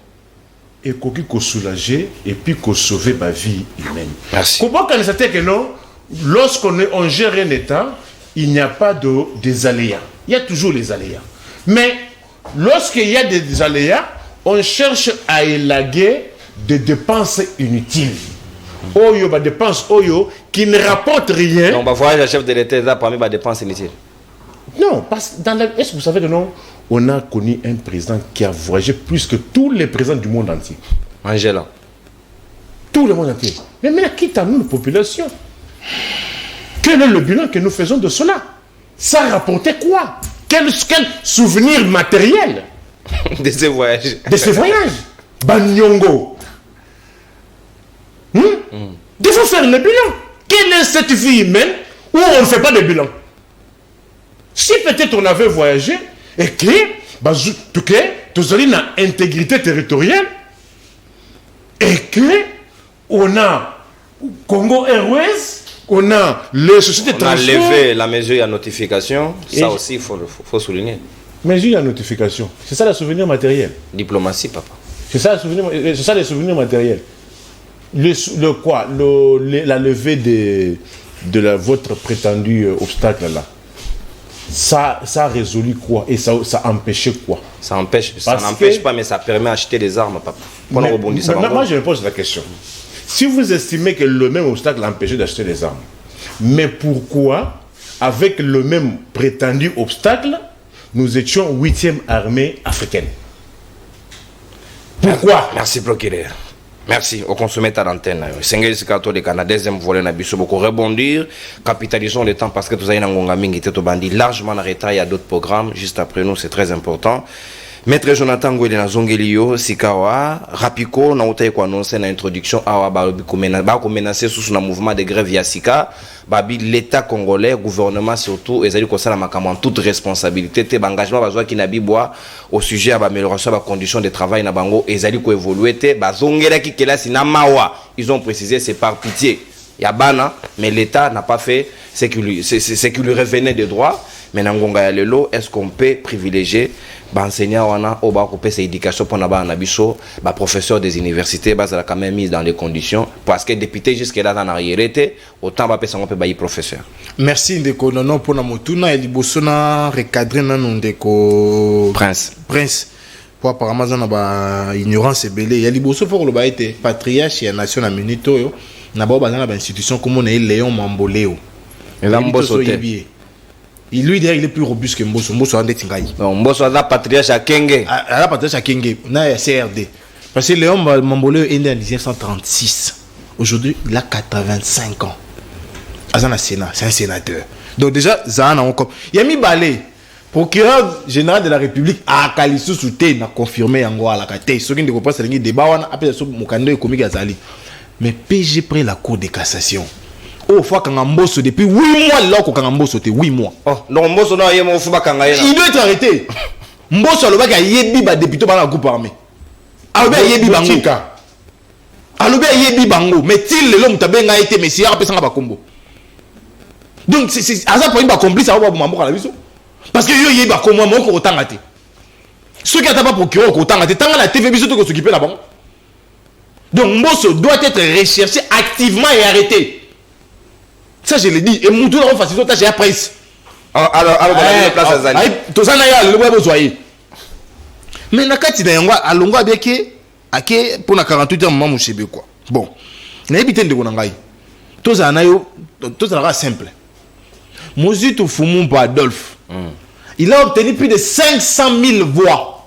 et qui soulager et puis sauver ma vie humaine.
Merci.
Comment qu'on sait que non, lorsqu'on gère un État, il n'y a pas des aléas. Il y a toujours les aléas. Mais lorsqu'il y a des aléas, on cherche à élaguer des dépenses inutiles. Oyo, des dépenses oyo qui ne rapportent rien.
Donc, on va voir le chef de l'État parmi les dépenses inutiles.
Non, parce que est-ce que vous savez que non, on a connu un président qui a voyagé plus que tous les présidents du monde entier.
Angela.
Tout le monde entier. Mais maintenant, quitte à nous, la population. Quel est le bilan que nous faisons de cela? Ça rapportait quoi? Quel souvenir matériel
de ces voyages?
De ces voyages. Banyongo. Il faut faire le bilan. Quelle est cette vie humaine où on ne fait pas de bilan? Si peut-être on avait voyagé et que, nous avons une intégrité territoriale et que on a Congo Airways, on a les sociétés de transport.
On a levé la mesure à notification, ça aussi il faut souligner.
Mesure à notification, c'est ça le souvenir matériel.
Diplomatie, papa.
C'est ça, c'est ça les souvenirs matériels. La levée de votre prétendu obstacle là, ça a résolu quoi et ça empêchait quoi?
Ça n'empêche pas, mais ça permet d'acheter des armes, papa.
Moi, je me pose la question. Si vous estimez que le même obstacle empêchait d'acheter des armes, mais pourquoi, avec le même prétendu obstacle, nous étions 8e armée africaine? Pourquoi?
Merci, procureur. Merci au consommateur d'antenne. Sengeli Sikato de Canada, deuxième volet na biso beaucoup rebondir, capitalisons le temps parce que tout ça ngonga mingi teto bandi largement en retard, il y a d'autres programmes juste après nous, c'est très important. Maître Jonathan Ngwele na Zongelio Sikawa Rapiko na uta ko annoncer na introduction awa ba ko menacer sous na mouvement de grève ya Sika babi l'état congolais gouvernement surtout ezali ko sala makambo en toute responsabilité te engagement bazwa ki na bibwa au sujet à amélioration des conditions de travail na bango ezali ko évoluer te bazongela ki kelasi na mawa ils ont précisé c'est par pitié ya bana mais l'état n'a pas fait ce qui lui revenait de droit. Mais Nangonga ya lelo, est-ce qu'on peut privilégier enseignants wana au bas couper ces éducations pour n'avoir un abisso, professeur des universités, bas la quand même mise dans les conditions parce que député jusque là dans arriérité, autant va passer on peut bailler professeur.
Merci ndeko nono pour na motuna et libosona recadrer nanu ndeko
Prince
pour apparemment na ba ignorance belé ya liboso pour le ba été patriarche ya nation na minito yo na ba na ba institution comme on est Léon Mamboleo
et là Mbosso
lui d'ailleurs il est plus robuste que Mbosso. Mbosso a dit ngai.
Mbosso a la patriarche à Kenge.
À la patriarche à Kenge, na CRD. Parce que Léon Mamboleo est né en 1936. Aujourd'hui, il a 85 ans. Azana Sénat, c'est un sénateur. Donc déjà, Zana encore. Il a mis balai. Procureur général de la République a Kalisu Souté n'a confirmé en Goa la Kate. Ce qui ne comprend pas c'est le débat on appelle ça Mokando et Komi Gazali. Mais PG près la Cour de cassation. Oh, fois quand Mbosso depuis 8 mois là quand Mbosso était 8 mois.
Oh, non Mbosso non yemo fuba kanga yena.
Il doit être arrêté. Mbosso le baka yebi ba député ba la groupe armé. Alobe yebi bango. Alobe yebi bango, mais til le l'homme tabenga été messia apesa ba kombo. Donc c'est à ça pour une ba complice à ba mambo la biso. Parce que yo yebi ba kombo moko otanga te. Ceux qui n'ont pas procureur otanga te tanga la TV biso to ko s'occuper là bas. Donc Mbosso doit être recherché activement et arrêté. Ça je l'ai dit et Moutou n'a pas facilité tâche à presse.
Alors la place à Zali.
Tout ça n'a pas le web soyez. Mais nakati na yangwa alongwa beke ake pour na 48 heures maman mushebe quoi. Bon. Na ebité ndeko ngai. Tout ça na yo tout ça sera simple. Mozitu Fumumba Adolphe. Il a obtenu plus de 500 000 voix.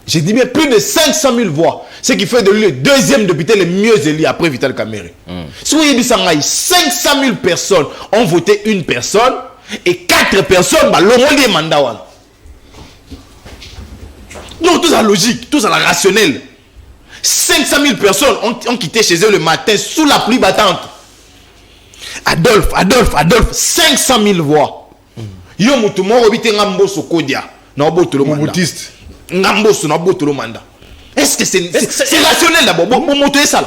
J'ai dit bien plus de 500 000 voix. Ce qui fait de lui le deuxième député le mieux élu après Vital Kamerhe. Si vous avez 500 000 personnes ont voté une personne et 4 personnes l'ont des mandats. Donc tout ça logique, tout ça rationnel. 500 000 personnes ont quitté chez eux le matin sous la pluie battante. Adolphe, 500 000 voix. Yo mutumo obite ngamboso kodia na obotolo manda.
Boutiste.
Ngamboso na obotolo manda. Est-ce que c'est rationnel d'abord? Bon moto est sale.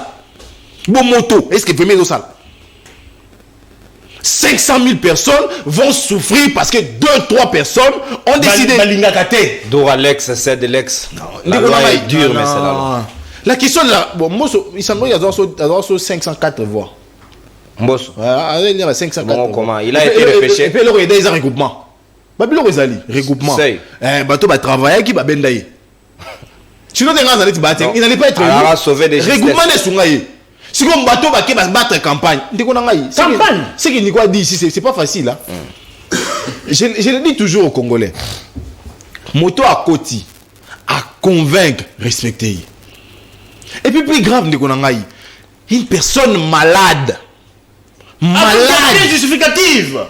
Bon moto, est-ce que vraiment est sale? 500 000 personnes vont souffrir parce que 2-3 personnes ont décidé.
Doralex, c'est de l'ex. La loi est dure, mais c'est la loi.
La question de la. Bon, moi, il semble qu'il y a 504 voix.
Mbosso.
Il y a 504
voix. Comment? Il a été repêché.
Et puis, il y a des regroupements. Regroupement. Bateau va travailler qui va bendaï. Sinon, il n'allait pas être
sauvé des
regroupement des Sungaï. Si on bateau va battre campagne, campagne. Ce qu'il Nicolas dit ici, c'est pas facile. Hein? Je le dis toujours aux Congolais. Moto à Koti, à convaincre, respecter. Et puis plus grave, une personne malade.
Justificative.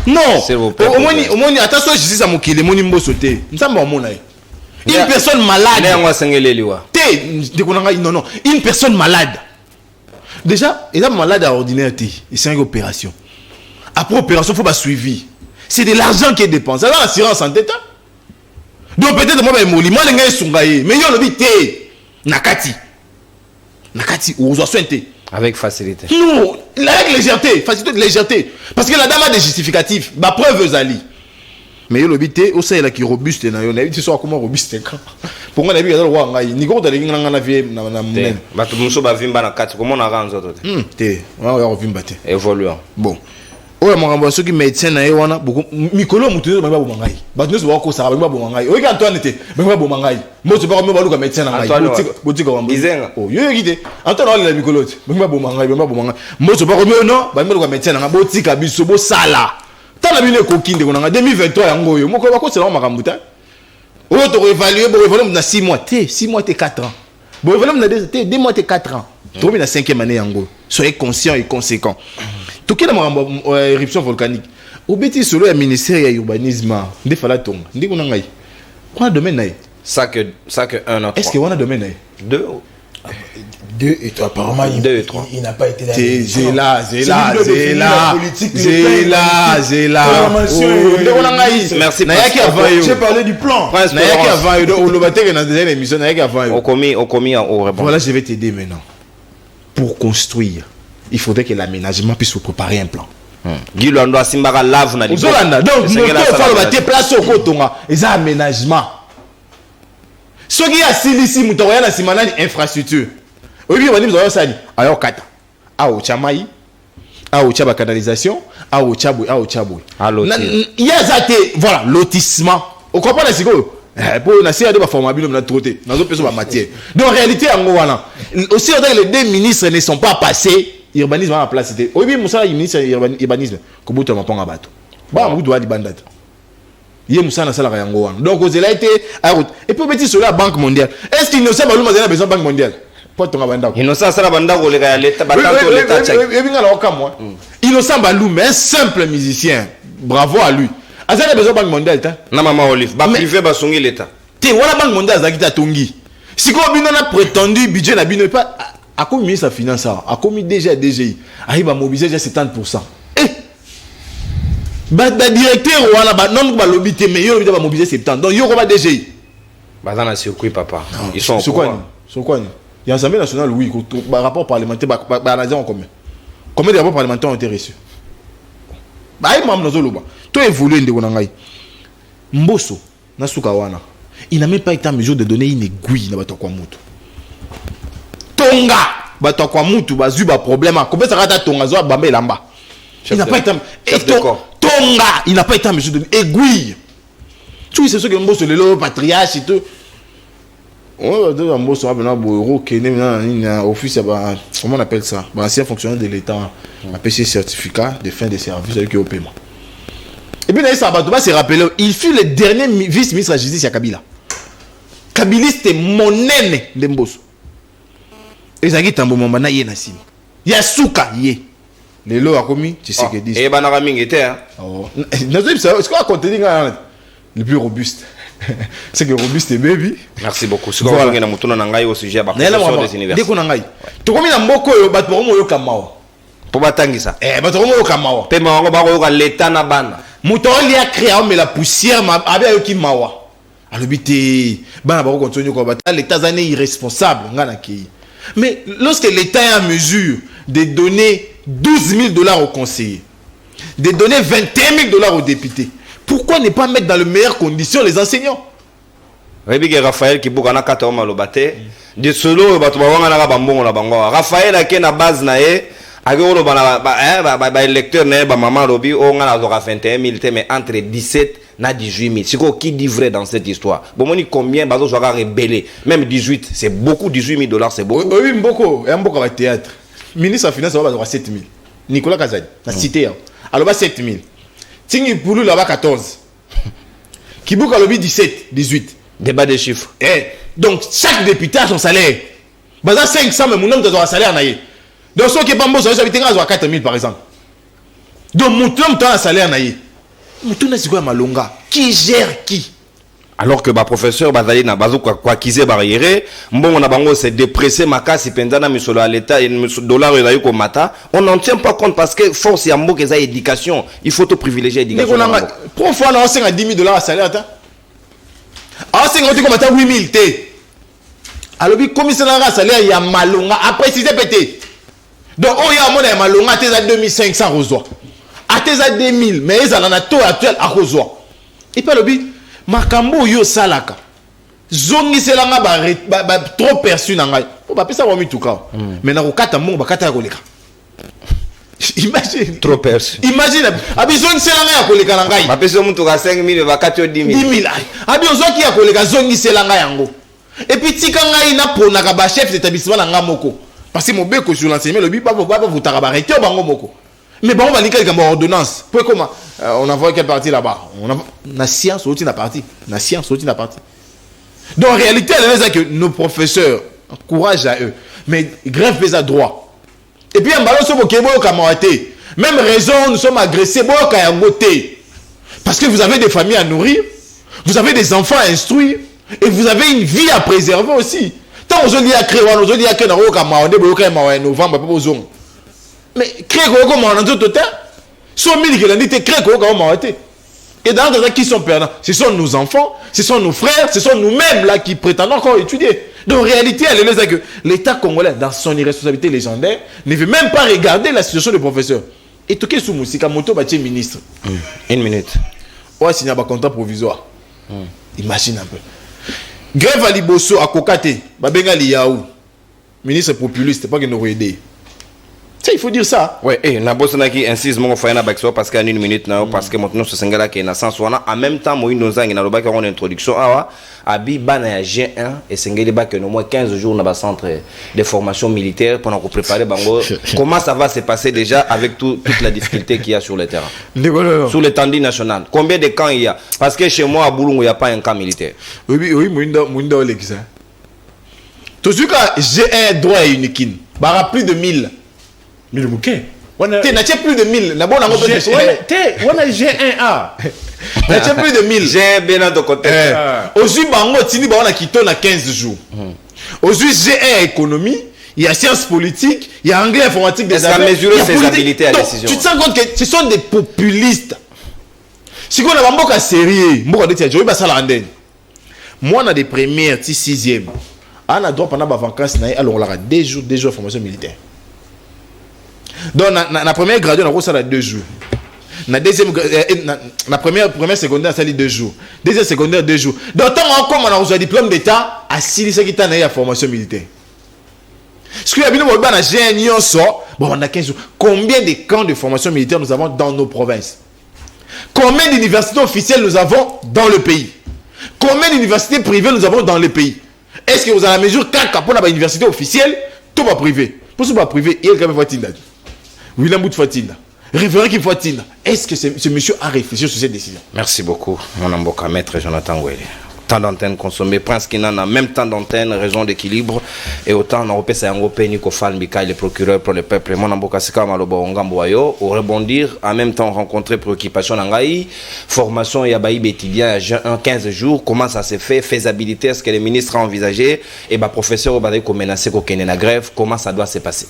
Non. Au moins, attention, justice à mon qui les monimbo sauté. Nous sommes au monde. Une personne malade. Non. Une personne malade. Déjà, il est malade à ordinaire. C'est une opération. Après opération, il faut pas suivi. C'est de l'argent qui est dépensé. C'est l'assurance en tête. Donc peut-être moi, je suis mais il y a le bité. Nakati, ou
avec facilité.
Non, avec légèreté, facilité de légèreté. Parce que la dame a des justificatifs. Ma preuve, Zali. Mais il y a le bité, aussi, il y a qui robuste. Il y a comment robuste. Pour moi, la vie, il y a le roi Ngai. Nico, tu as dit que tu as vu na monnaie.
Bato muso ba vimba na kati comment on a ranzo to.
Té, on va revimba té.
Évoluant.
Bon. Oya makambo soki médecin na ye wana beaucoup mikolo mutu ba bo mangai. Ba tunu ba ko sa ba bo mangai. Oya Antoine té, ba bo mangai. Mo se ba ko ba luka médecin na ngai. Botika wa.
Izenga.
Oh, yo gide. Antoine wala la mikolo té. Ba bo mangai, ba bo mangai. Mo se ba ko no, ba luka médecin na ngai. Botika biso bo sala. Tala bine ko kinde ko na 2023 yango yo. Mo ko ba ko sala makambo ta. Oyo to évaluer bo évaluer na 6 mois té, 6 mois té 4 ans. Bo évaluer na 2 mois té 4 ans. To bi na 5e année yango. Soyez conscient et conséquent. Tout qui est éruption volcanique. Au bêtis solo le ministère de l'urbanisme, il faut la tombe. Il dit qu'on a quoi domaine
ça que 1 an.
Est-ce que on a domaine
2
et 3 apparemment
2 et 3.
Il n'a pas été là.
C'est là.
Merci.
J'ai parlé du plan.
Voilà, je vais t'aider maintenant. Pour construire, il faudrait que l'aménagement puisse vous préparer un plan.
Gilando asimbaka lave na libo.
Donc, il faut que place au kotonga et ça aménagement. Ce qui a silisi mutoya na simana infrastructure. Oui, on dit ça dit. Alors kata. A o chamai, a o chaba canalisation, a o chabou. Il y a zate, voilà, lotissement. Au comprend la sigo. Pour na série de formable na troté. Dans autres personnes matière. Donc en réalité en wana. Aussi les deux ministres ne sont pas passés. Urbanisme en place c'était. Oui, Moussa ministre urbanisme. Kobuto mapanga bato. Ba mu doit di bandate. Yé Moussa na sala yango wana. Donc aux a été à route. Et puis petit sur la Banque mondiale. Est-ce qu'il ne sait pas a besoin de Banque mondiale? Pas ton bandako.
Innocent sala bandako le ga l'état batanto l'état tchèque.
Innocent Balou, un simple musicien. Bravo à lui. Azana a besoin de Banque mondiale ta.
Na mama Olive, ba privé ba songi l'état.
Té wala Banque mondiale zakita tongi. Si ko bino na prétendu budget na bino pas a comme ministre de finance a comme déjà DGI. Arrive à mobiliser déjà 70%. Eh. Ba directeur wala ba non ba lobby té mais yo ba mobiliser 70. Donc yo ko ba DGI.
Bazana circuit papa. Ils sont
sur quoi? Il y a l'Assemblée nationale, oui, par rapport parlementaire, combien de rapports parlementaires ont été reçus? Tout évolué de Gonangai. Mbosso, Nasukawana, il n'a même pas été en mesure de donner une aiguille dans Batokwamutu. Tonga, Batokwamutu, Bazuba problème, combien ça rate Tonga, Zoa Bambe Lamba. Il n'a pas été Tonga, il n'a pas été en mesure de donner aiguille. Tu sais ce que Mbosso, le patriarche et tout. On va Mbosso office, comment on appelle ça? Ancien fonctionnaire de l'État, on appelle ce certificat de fin de service avec le paiement. Et puis, ça va se rappeler, il fut le dernier vice-ministre de la justice à Kabila. Kabila, c'était mon aîné de Mbosso. Et ça qui tambo mamba na yé na sim. Yasuka yé. Les lots a commis, tu sais que dit.
Et banara mingete hein.
Oh. Est-ce qu'on a contenu le plus robuste? C'est que robuste et baby.
Merci beaucoup. Ce qu'on a mutuna nangai au sujet ba professeur des universités.
Dès qu'on nangai. To komi na mboko yo bat mo yo kamawa.
Po batangisa.
Bat mo yo kamawa.
Pe ma ba ko l'état na bana.
Muto li a créé mais la poussière ma abi yo ki mawa. Alobité bana ba ko continue ko bat l'état zané irresponsable ngana ki. Mais lorsque l'État est en mesure de donner $12 000 aux conseillers, de donner $21 000 aux députés, pourquoi ne pas mettre dans les meilleures conditions les enseignants?
Rebige Raphaël qui bouga na kata oma lobate de solo bato bawanga na bambongo na bango. Raphaël a na base na ye agolo ba électeur na ba maman lobi o nga na 21 000 mais entre 17 na 18 000. C'est quoi qui dit vrai dans cette histoire? Bon moni combien bazo soit rebellé? Même 18, c'est beaucoup. $18 000 c'est beaucoup.
Oui, beaucoup. Et beaucoup de théâtre. Ministre de la Finance va 7 000. Nicolas Kazadi, la cité. Alors 7 000. Tingi Poulou là-bas 14. Kibouka lobby 17, 18.
Débat des chiffres.
Donc chaque député a son salaire. Baza 500 mais mon homme doit avoir un salaire naïe. Donc ceux qui pas bon, ça habiter à 4 000 par exemple. Donc mon homme doit un salaire naïe. Mon tourne c'est quoi malonga? Qui gère qui?
Alors que ba professeur bazali na bazo quoi kize barrière, mbongo na bango c'est dépressé makasi pendana misolo à l'état et dollar il a eu comme mata, on n'en tient pas compte parce que force ya mboka za éducation, il faut te privilégier éducation.
Prof on a 5 à $10 000 à salaire ta. Ah 5 on dit comme ta 8 000 té. Alors bi commissaire na salaire ya malonga a précisé pété. Donc on y a mon malonga tes à 2500 rosoa. À tes à 2000 mais ils en a taux actuel à rosoa. Et pas le bi makambo yo salaka zongi selanga ba trop perçu na ngai po ba pesa wa mituka mais na kokata mbongo bakata ya koleka imagine
Trop perçu.
imagine abi zongi selanga ya koleka na ngai
Ma personne mutu ka 5000 bakati yo 10000.
10 000 abi ozoki ya koleka zongi selanga yango et puis tika ngai na ponaka ba chef d'établissement na ngamoko parce que mobeko sur l'enseignement le bipa va vous tarabarete bango moko mais bon on va lire comme ordonnance pour comment on envoie quelle partie là-bas on a la science aussi la partie la science aussi la partie donc en réalité elle est que nos professeurs courage à eux mais grève pèse à droit et puis en ballon sur bokebo kamawate même raison nous sommes agressés boka yangote parce que vous avez des familles à nourrir vous avez des enfants à instruire et vous avez une vie à préserver aussi tant aujourd'hui à créer aujourd'hui à créer na roka maonde boka mawa novembre pas besoin mais créer quoi mawa dans tout temps so mille que l'année créer quoi mawa te et dans qui sont perdants ce sont nos enfants ce sont nos frères ce sont nous-mêmes là qui prétendent encore étudier donc en réalité elle est que l'État congolais dans son irresponsabilité légendaire ne veut même pas regarder la situation des professeurs et tout sous musika moto bâti ministre
1 minute.
on va signer un contrat provisoire imagine un peu grève à Liboso à Kokate babenga liyaou ministre populiste pas que nous aider ça il faut dire ça
Ouais, na boss na qui insiste mon frère na baxo parce qu'en 1 minute na parce que maintenant ce singala qui na sens wana en même temps moi nozangi na lobaki on introduction awa abi bana ya G1 et singeli ba que no moins 15 jours na ba centre de formation militaire pendant qu'on préparer bango comment ça va se passer déjà avec toute la difficulté qu'il y a sur le terrain sur l'étendue nationale combien de camps il y a parce que chez moi à Boulungu il y a pas un camp militaire
oui muinda olekisa tozuka G1 droit et unique bara plus de 1000
1000 bouquets.
T'es n'a plus de 1000 na bon na ngoto
T'es on a G1A.
n'a plus de 1000
j'ai bien de côté
aujourd'hui bango tini ba on a quitté na 15 jours aujourd'hui G1 économie il y a sciences politiques il y a anglais informatique des
affaires mesurer ses habilités à décision
tu te rends compte que ce sont des populistes si on a mboka sérieux mboka de tiajo ba sala ndeni moi na des premières ti 6e on a droit pendant ba vacances na alors on a 2 jours de formation militaire. Donc la première graduée on a ça 2 jours. La deuxième la première secondaire ça 2 jours. Deuxième secondaire 2 jours. Donc tant on a un diplôme d'état à 6 qui t'a na formation militaire. Ce que y a bien on a génial sort bon on a 15 jours. Combien de camps de formation militaire nous avons dans nos provinces? Combien d'universités officielles nous avons dans le pays? Combien d'universités privées nous avons dans le pays? Est-ce que vous avez la mesure quand pour la université officielle tout va privé? Pour ce va privé il y a quand même Fatinda. William Bout Fatinda. Révérend qui Fatinda. Est-ce que ce monsieur a réfléchi sur cette décision?
Merci beaucoup mon amboka maître Jonathan Wele. Temps d'antenne consommé prince qui n'en a même temps d'antenne raison d'équilibre et autant on repère ça en européen Nico Fall Mikael le procureur pour le peuple mon amboka sika maloba ongambo ayo au rebondir en même temps rencontrer préoccupation nangai formation ya baïb étudiant en 15 jours comment ça s'est fait faisabilité est-ce que les ministres ont envisagé et bah professeur va ko menacer ko kene na grève comment ça doit se passer?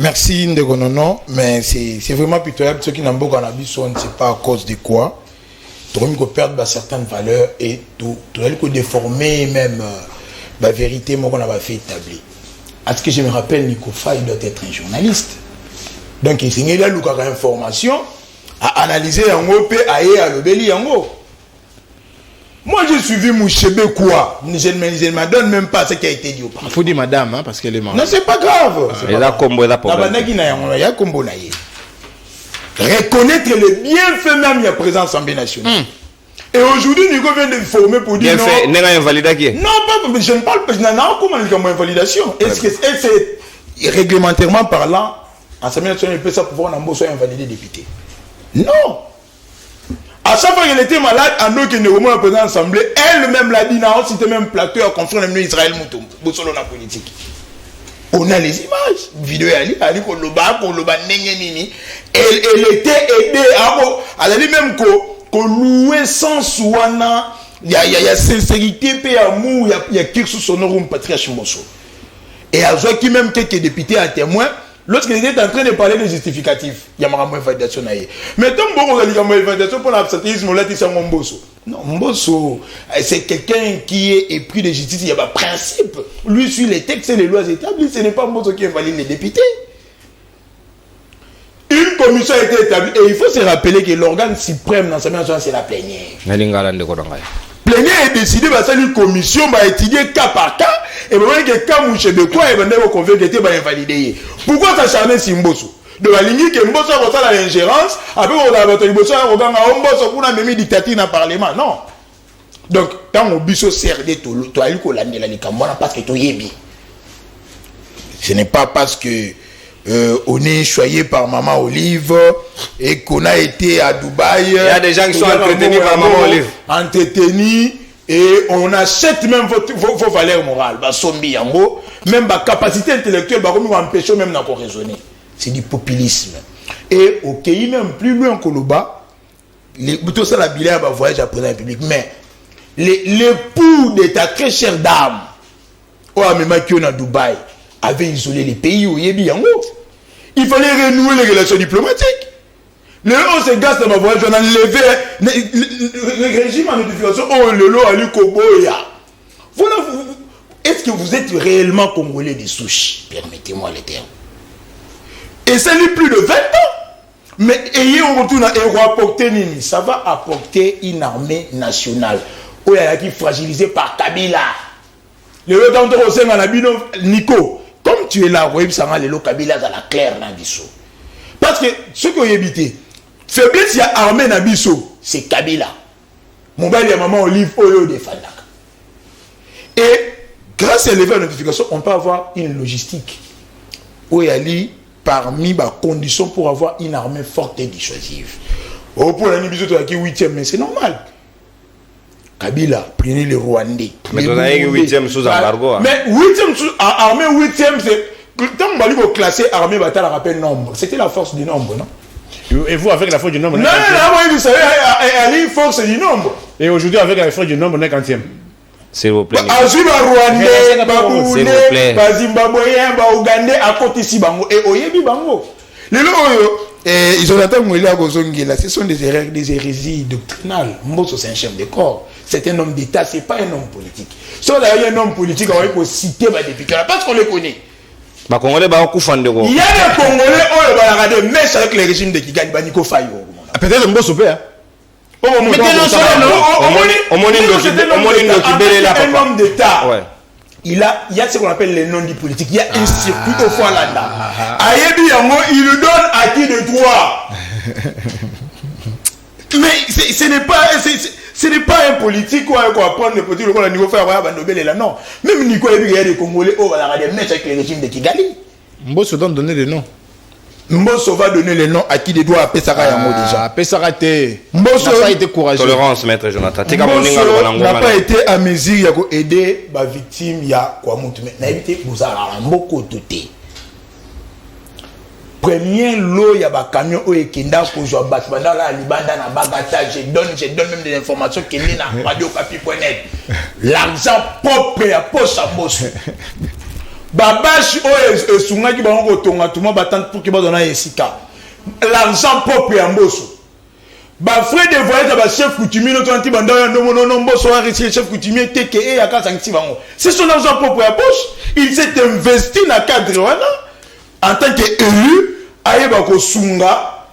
Merci Ndegonono, mais c'est vraiment pitoyable ceux qui n'ont pas cannabis on ne sait pas à cause de quoi. Tout le monde perd certaines valeurs et tout le monde déformer même la vérité moi qu'on a fait établir. À ce que je me rappelle Nico Faye doit être un journaliste. Donc il y a une information à analyser en OP à l'obéli en haut. Moi j'ai suivi Mouchebe quoi. Je ne me donne même pas ce qui a été dit.
Il faut dire madame hein, parce qu'elle est mariée.
Non c'est pas grave.
Et là combo là problème.
Reconnaître les bienfaits même il y a présent Assemblée nationale. Et aujourd'hui Nico vient de former pour dire non.
Bien fait, invalidé qui?
Non pas je ne parle pas comment il invalidation. Est-ce que c'est réglementairement parlant Assemblée nationale peut ça pouvoir soit invalidé député? Non. À chaque fois qu'elle était malade, en nous qui ne remonte président de l'Assemblée, elle-même l'a dit, non, c'était même plateau à confronter le Israël Moutoum, Boussolo la politique. On a les images, vidéo elle était aidée à la même qu'on louait sans souana, il y a sincérité, il y a amour, il y a quelque chose sur nos patriarche Mosso. Et à ce qui même quelques députés à témoin, lorsqu'il était en train de parler de justificatifs, il y a une validation. Mais tant que vous avez une validation pour l'absentéisme, là, c'est un Mbosso. Non, Mbosso, c'est quelqu'un qui est épris de justice, il y a un principe. Lui suit les textes et les lois établies, ce n'est pas Mbosso qui invalide les députés. Une commission a été établie et il faut se rappeler que l'organe suprême dans sa maison, c'est la plénière. Plénière décidé une commission va étudier cas par cas et va voir que cas mouche de quoi et va convaincre que va invalider. Pourquoi s'acharner sur Mbosso? De la ligne que Mbosso a ça l'ingérence, après on a votre Mbosso a Mbosso pour la même dictature dans le parlement. Non. Donc quand on biso CRD to ali ko landela likamwana parce que to yebi. Ce n'est pas parce que on est choyé par Maman Olive et qu'on a été à Dubaï. Il y
a des gens qui sont entretenus par Maman Olive.
Entretenus et on achète même vos valeurs morales. Même la capacité intellectuelle, on empêche même de raisonner. C'est du populisme. Et au pays même plus loin que le bas, tout ça la bilan va voyage à présent public. Mais l'époux de ta très chère dame, qui est à Dubaï, avait isolé les pays où il y a il fallait renouer les relations diplomatiques. Le haut se gasse dans ma voyage, on a enlevé le régime en notification. Oh, le lot a lu Koboya. Voilà, est-ce que vous êtes réellement congolais des souches? Permettez-moi le terme. Et ça n'est plus de 20 ans. Mais ayez on retourne à apporter Nini. Ça va apporter une armée nationale. Où il y a qui fragilisé par Kabila. Le lot d'entre au sein à la bino Nico. Comme tu es là, vous savez, le Kabila dans la claire dans Bisso. Parce que ce que vous évitez, faiblesse, il y a armée dans Bisso, c'est Kabila. Mon bel, il y a Maman Olive, Oyo de Fandak. Et grâce à l'événement de notification, on peut avoir une logistique. Où il y a parmi les conditions pour avoir une armée forte et dissuasive. Oh, pour la Bisso, tu as qui 8e, mais c'est normal. Kabila, prenez les Rwandais.
Mais tu as 8e sous embargo.
Mais 8e sous armée, 8e, c'est. Quand on va classer armée, on va rappeler nombre. C'était la force du nombre, non?
Et vous, avec la force du nombre,
non, vous savez, elle est une force du nombre.
Et aujourd'hui, avec la force du nombre, on est 40e.
S'il vous plaît.
Azuba Rwandais, Baboulé, Zimbabwéen, Ougandais, à côté ici, Bango. Et Oyebi Bango. Les lots, ils ont attendu là, ce sont des hérésies doctrinales. Mbosso, c'est un chef de corps. C'est un homme d'État, ce n'est pas un homme politique. Si on a un homme politique, on va citer les députés parce qu'on les connaît.
Il y a des Congolais qui
ont mèches avec le régime de Kigali, Baniko Fayo.
Peut-être Mbosso peut.
Mais un homme d'État. Il y a ce qu'on appelle les non-dits politiques. Il y a un circuit au fond là-dedans. Il lui donne acquis de droit. Mais ce n'est pas un politique qui va prendre le politique au niveau faire là. Non. Même Nicolas il y a des Congolais qui ont des avec le régime de Kigali.
Mbosso doit donner des noms.
Mbosso va donner les noms à qui des doigts à Pessara Yango déjà.
Pessara
Mbosso
n'a pas été courageux.
Tolérance, maître Jonathan.
Mbosso n'a pas été à mesure d'aider les victimes. Il y a quoi monter. N'a évité Bouzara Mboko Toté. Premier lot, il y a un camion où il y a un camion là, Libanda, na Bagata, je donne même des informations qui sont dans radiocapi.net. L'argent propre à poche à Mbosso. Babashi o esunga ki bango tonga tuma batante pour que ba dona esika. L'argent propre à Mbosso. Ba frais de voyage ba chef coutumier no tanti banda no Mbosso a reçu chef coutumier teke e ya ka santi bango. C'est son argent propre à poche. Il s'est investi na cadre wana en tant qu'élu ayeba ko sunga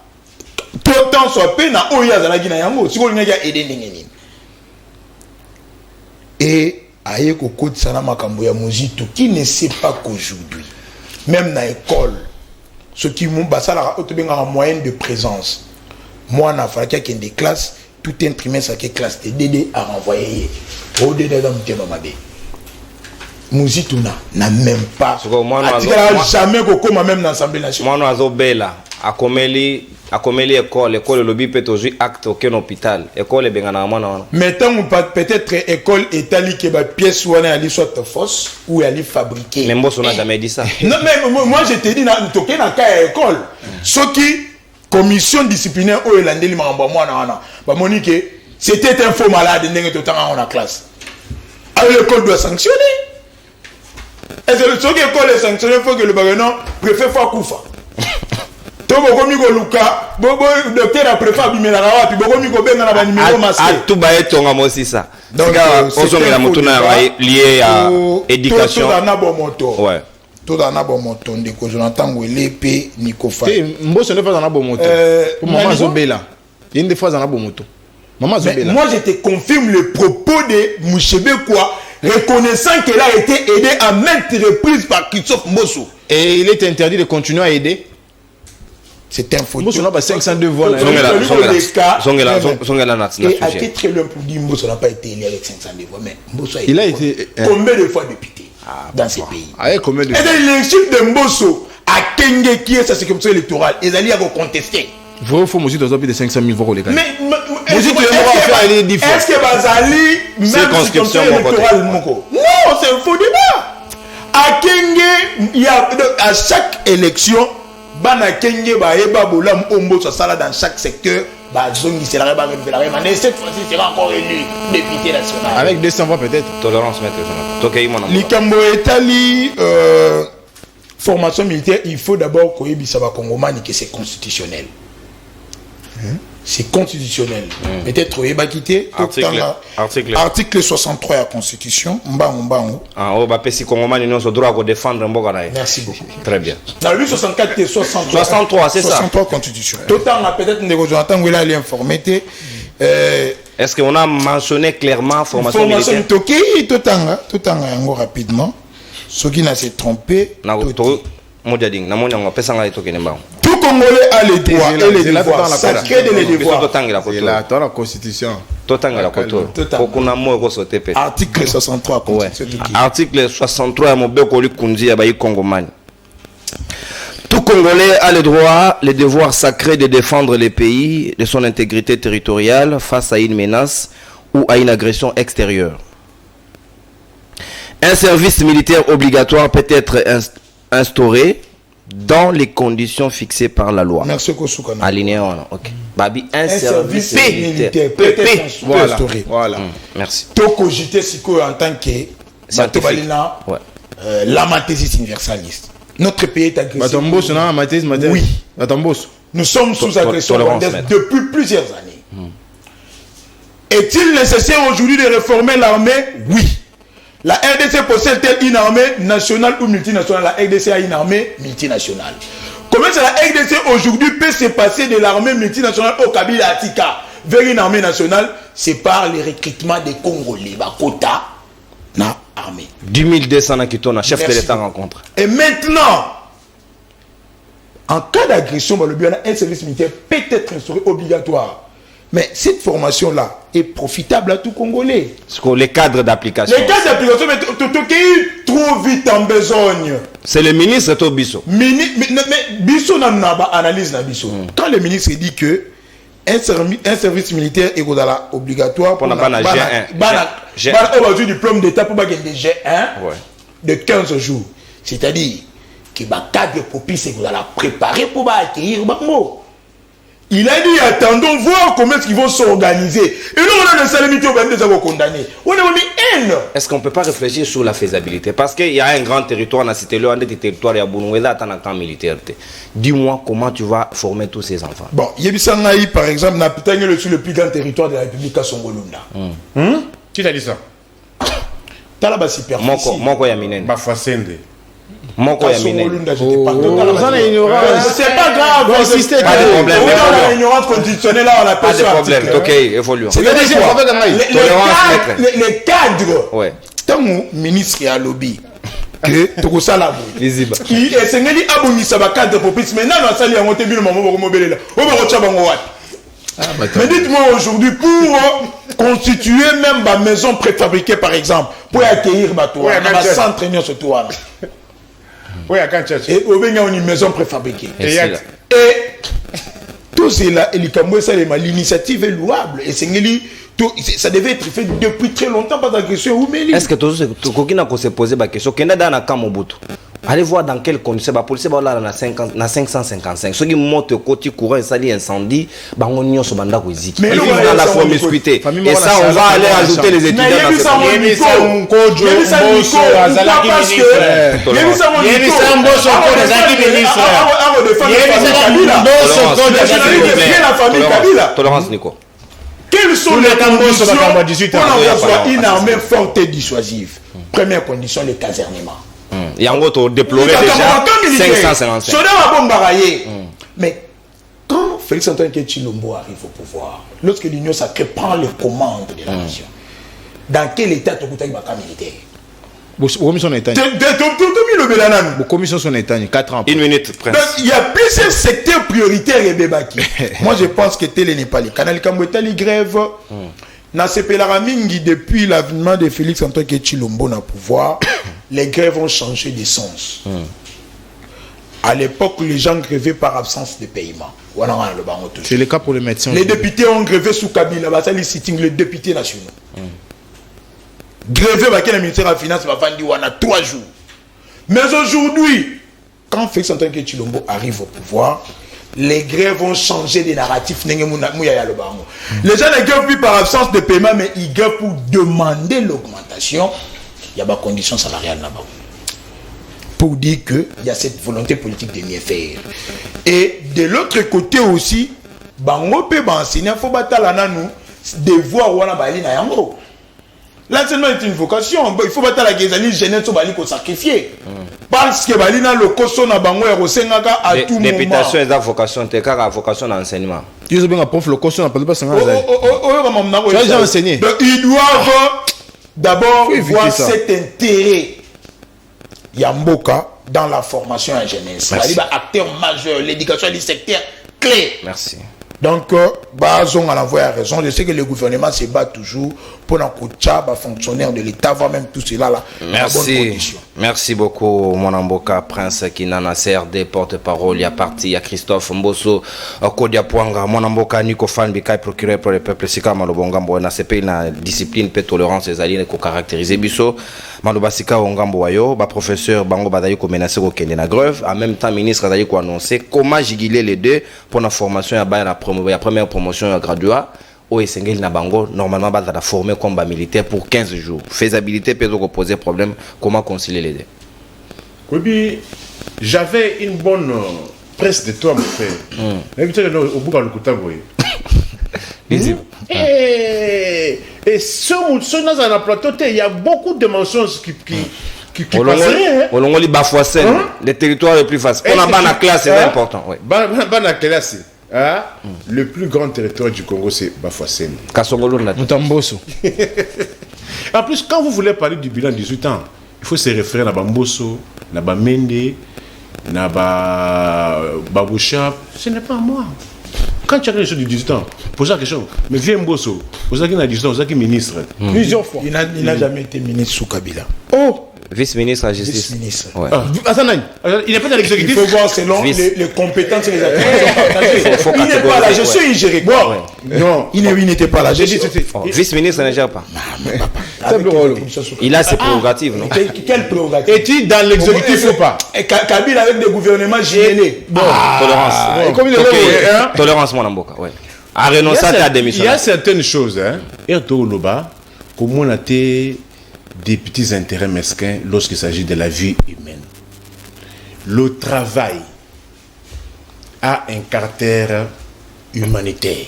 tant soit pe na oya za la gina yango. Siko linga ya aider ndengeni. Et aye koko tsana makambo ya mozito qui ne sait pas qu'aujourd'hui même dans l'école ceux qui m'ont basala otobenga en moyenne de présence moi na fallait qu'il y ait des classes tout imprimé ça qui classe de DD à renvoyer au DD dans le mabe mozito n'a même pas jamais koko même dans l'Assemblée nationale
moi no bela akomeli école lobby peut toujours acte aucun hôpital école bengana mwana
mais tant peut-être école étali que ba pièce ou ali soit fausse ou ali fabriquer
mais Mbosso n'a jamais dit ça
non mais moi je te dis na toké na ka école ce qui commission disciplinaire ou elandeli mamba mwana wana ba monique c'était un faux malade ndenge to tanga en classe alors l'école doit sanctionner et c'est ce que l'école est sanctionné faut que le bagnon préfet faut kufa Togo komiko luka, bobo docteur a préféré bimela wapi, bobo komiko benga na ba numéro masqué.
Ah tout ba etonga mo aussi ça. Donc ozongela mutuna lié à éducation.
Tout na bon moto.
Ouais.
Tout na bon moto ndeko Jonathan Welepe Nikofa.
Mbosso ne pas dans la bon moto. Pour maman Zobela. Il y a une des fois dans la bon moto. Maman
Mais
Zobela.
moi, je te confirme le propos de Mouchebe quoi, reconnaissant qu'elle a été aidée à maintes reprises par Christophe Mbosso.
Et il est interdit de continuer à aider.
C'est un faux.
Mbosso n'a pas 502 voix. là.
Zongela
Et à titre long pour dire Mbosso n'a pas été élu avec 500 voix, mais Mbosso a été.
Il a été.
Combien de fois député dans ces pays?
Avec combien de.
Et l'élection de Mbosso à Kenge qui est sa circonscription électorale, ils allaient à contester.
Vrai ou faux, Moussi doit de 500 000 voix au Légal.
Mais
Moussi, tu aimerais faire aller 10 fois.
est-ce que Bazali, même circonscription électorale, Moko? Non, c'est un faux débat. À Kenge, il y a à chaque élection, Bana Kenge, Baeba, Bolam, Ombo, ça sera dans chaque secteur. Bazongi sera mais cette fois-ci, il sera encore élu député national.
Avec 200 voix peut-être.
Tolérance, maître Jonathan.
Likambo Etali, formation militaire, il faut d'abord qu'on ait Congomani que c'est constitutionnel. C'est constitutionnel. Peut-être qu'il va quitter. Article 63 de la Constitution.
Ah, si Congomani nous a droit de défendre un bon.
Merci beaucoup.
Très bien.
Dans le 64 et 63.
63, c'est ça.
63 Constitution. Tout le temps, peut-être que Jonathan Willa allait informer.
Est-ce qu'on a mentionné clairement formation militaire?
Tout le temps, rapidement. Ceux qui n'ont s'est trompé. Tout Congolais a les droits et les devoirs sacrés de les devoirs.
C'est là, dans la Constitution.
Article 63
Article 63 Tout Congolais a le droit, les devoirs sacrés de défendre le pays de son intégrité territoriale face à une menace ou à une agression extérieure. Un service militaire obligatoire peut être instauré dans les conditions fixées par la loi.
Merci Kosoukana.
Alinéa 1. Ok. Babi, un service militaire
peut être instauré.
Voilà.
Merci.
Toko JT Siko en tant que
scientifique.
L'amathésiste universaliste. Notre pays est agressé.
Oui.
Nous sommes sous agression rwandaise depuis plusieurs années. Est-il nécessaire aujourd'hui de réformer l'armée? Oui. La RDC possède-t-elle une armée nationale ou multinationale? La RDC a une armée multinationale. Comment est-ce que la RDC aujourd'hui peut se passer de l'armée multinationale au Kabila Atika vers une armée nationale? C'est par le recrutement des Congolais, Bakota, na armée.
10 200 qui tournent, chef de l'État rencontre.
Et maintenant, en cas d'agression, un service militaire peut être instauré obligatoire. Mais cette formation-là est profitable à tout Congolais.
Les cadres d'application.
Les cadres d'application, mais tout trop vite en besogne.
C'est le ministre Tobiso.
Mais Bisso n'a pas analyse na Bisso. Quand le ministre dit que un service militaire est obligatoire pour G1. Diplôme d'état pour gagner des G1 de 15 jours. C'est-à-dire que le cadre propice est préparé pour accueillir Bango. Il a dit, attendons voir comment est-ce qu'ils vont s'organiser. Et nous, on a des salamités organisés, on va condamner. On a mis haine.
Est-ce qu'on ne peut pas réfléchir sur la faisabilité? Parce qu'il y a un grand territoire, on a cité le territoire, il y a Bounouela, il y a un camp militaire. Dis-moi comment tu vas former tous ces enfants.
Bon, Yebisangaï, par exemple, n'a pas le plus grand territoire de la République à Songolunda.
Qui t'a dit ça?
T'as la superficie.
Moko Yaminen.
Bafasende.
Moko Yaminen.
C'est pas grave.
Pas de problème.
L'ignorance constitutionnelle, là, on a
pas de problème. Ok, évoluons.
Les cadres.
Ouais.
Tant que ministre a lobby. Que tout ça là.
Visible.
Qui est sengeli abonisa ba cadre propice. Maintenant, on a sali à monter le moment pour mobiler là. On va retirer bango wat. Mais dites-moi aujourd'hui, pour constituer même ma maison préfabriquée par exemple, pour accueillir ma tour, on va s'entraîner sur tour.
Oui, à Kanchach.
Et au Bénin, on a une maison préfabriquée.
Et
tout cela, l'initiative est louable. Et ça devait être fait depuis très longtemps par l'agression.
Est-ce que tu as se poser la question? Allez voir dans quelles conditions la police va là na 555. Ceux qui montent au côté courant et ça dit incendie, on se banda koziki. Mais dans la promiscuité. Et ça, on va aller ajouter les étudiants dans cette tolérance, Nico.
Quelles sont les conditions pour avoir une armée forte et dissuasive? Première condition, le casernement.
Il y a un autre déploré déjà 555.
Mais quand Félix Antoine Tshilombo arrive au pouvoir, lorsque l'Union sacrée prend les commandes de la nation, dans quel état tu as militaire?
Commission d'État. Commission son État, 4 ans.
Une minute, Prince.
Donc, il y a plusieurs secteurs prioritaires et bébaki. Moi, je pense que tel n'est pas le canal Kambouetali grève. Dans ce Pelaramingi, depuis l'avènement de Félix Antoine Tshilombo au pouvoir, les grèves ont changé de sens. À l'époque, les gens grévaient par absence de paiement.
C'est le cas pour les médecins.
Les députés ont grévé sous Kabila, les députés nationaux. Grévé avec le ministère de la Finance, on a 3 jours. Mais aujourd'hui, quand Félix Antoine Tshilombo arrive au pouvoir, les grèves vont changer des narratifs. Les gens ne grèvent plus par absence de paiement, mais ils grèvent pour demander l'augmentation. Il y a des conditions salariales là-bas. Pour dire qu'il y a cette volonté politique de mieux faire. Et de l'autre côté aussi, il faut devoir l'enseignement est une vocation. Il faut battre la guézanie jeunesse pour sacrifier. Parce que le coso na bango ya rosenga à tout moment.
Députation et la vocation, t'es car vocation d'enseignement.
Ils ont bien un prof le coso n'a pas de pas enseigné.
Ils doivent d'abord voir cet intérêt Yamboka dans la formation en jeunesse. C'est acteur majeur, l'éducation est un secteur clé.
Merci.
Donc, Bazon a raison. Je sais que le gouvernement se bat toujours pour que fonctionnaire de l'État, voire même tout cela là.
Merci. Merci beaucoup, mon Amboka, Prince Kinana, CRD, porte-parole. Il y a parti, il y a Christophe Mbosso, Kodia Puanga, mon Amboka, Nico Fan, Bikai, procureur pour le peuple, Sika, Malobonga, Mboena, CP, na discipline, paix, tolérance, les alliés, qui caractérisent Bisso, Malobasika, Ongambo Wayo, professeur Bango Badayo, qui menacé au Kenya grève, en même temps, ministre Badayo, qui a annoncé comment giguler les deux pour la formation, la première promotion à graduat. Au Essengel Nabango, normalement, va être formé comme militaire pour 15 jours. Faisabilité peut poser problème. Comment concilier les deux?
Oui, j'avais une bonne presse de toi, mon frère. Au bout de l'Okutaboué. Et ce dans un plateau, il y a beaucoup de mensonges qui passeraient.
Les territoires les plus faciles. Pour la classe, c'est important.
La classe. Le plus grand territoire du Congo, c'est Bafouassène.
Mutamboso.
En plus, quand vous voulez parler du bilan de 18 ans, il faut se référer à Bamboso, à Bamende, à Baboucha. Ce n'est pas moi. Quand tu as quelque chose de 18 ans, pose la question. Mais viens Mbosso, pose la question à 18 ans, pose la ministre. Plusieurs fois.
Il n'a jamais été ministre sous Kabila.
Oh!
Vice-ministre à la justice.
Vice-ministre.
Ouais.
Il n'est pas dans l'exécutif.
Il faut voir selon les compétences et les activités. Il n'est pas là. Je suis ingéré. Non, il n'était pas là.
Vice-ministre ne gère pas. Il a ses prérogatives, non?
Quelle prérogative?
Es-tu dans l'exécutif ou pas?
Kabila avec des gouvernements gênés.
Tolérance. Tolérance, mon amboka. À renoncer à ta démission.
Il y a certaines choses. Erdo Loba, comme on a été des petits intérêts mesquins lorsqu'il s'agit de la vie humaine. Le travail a un caractère humanitaire.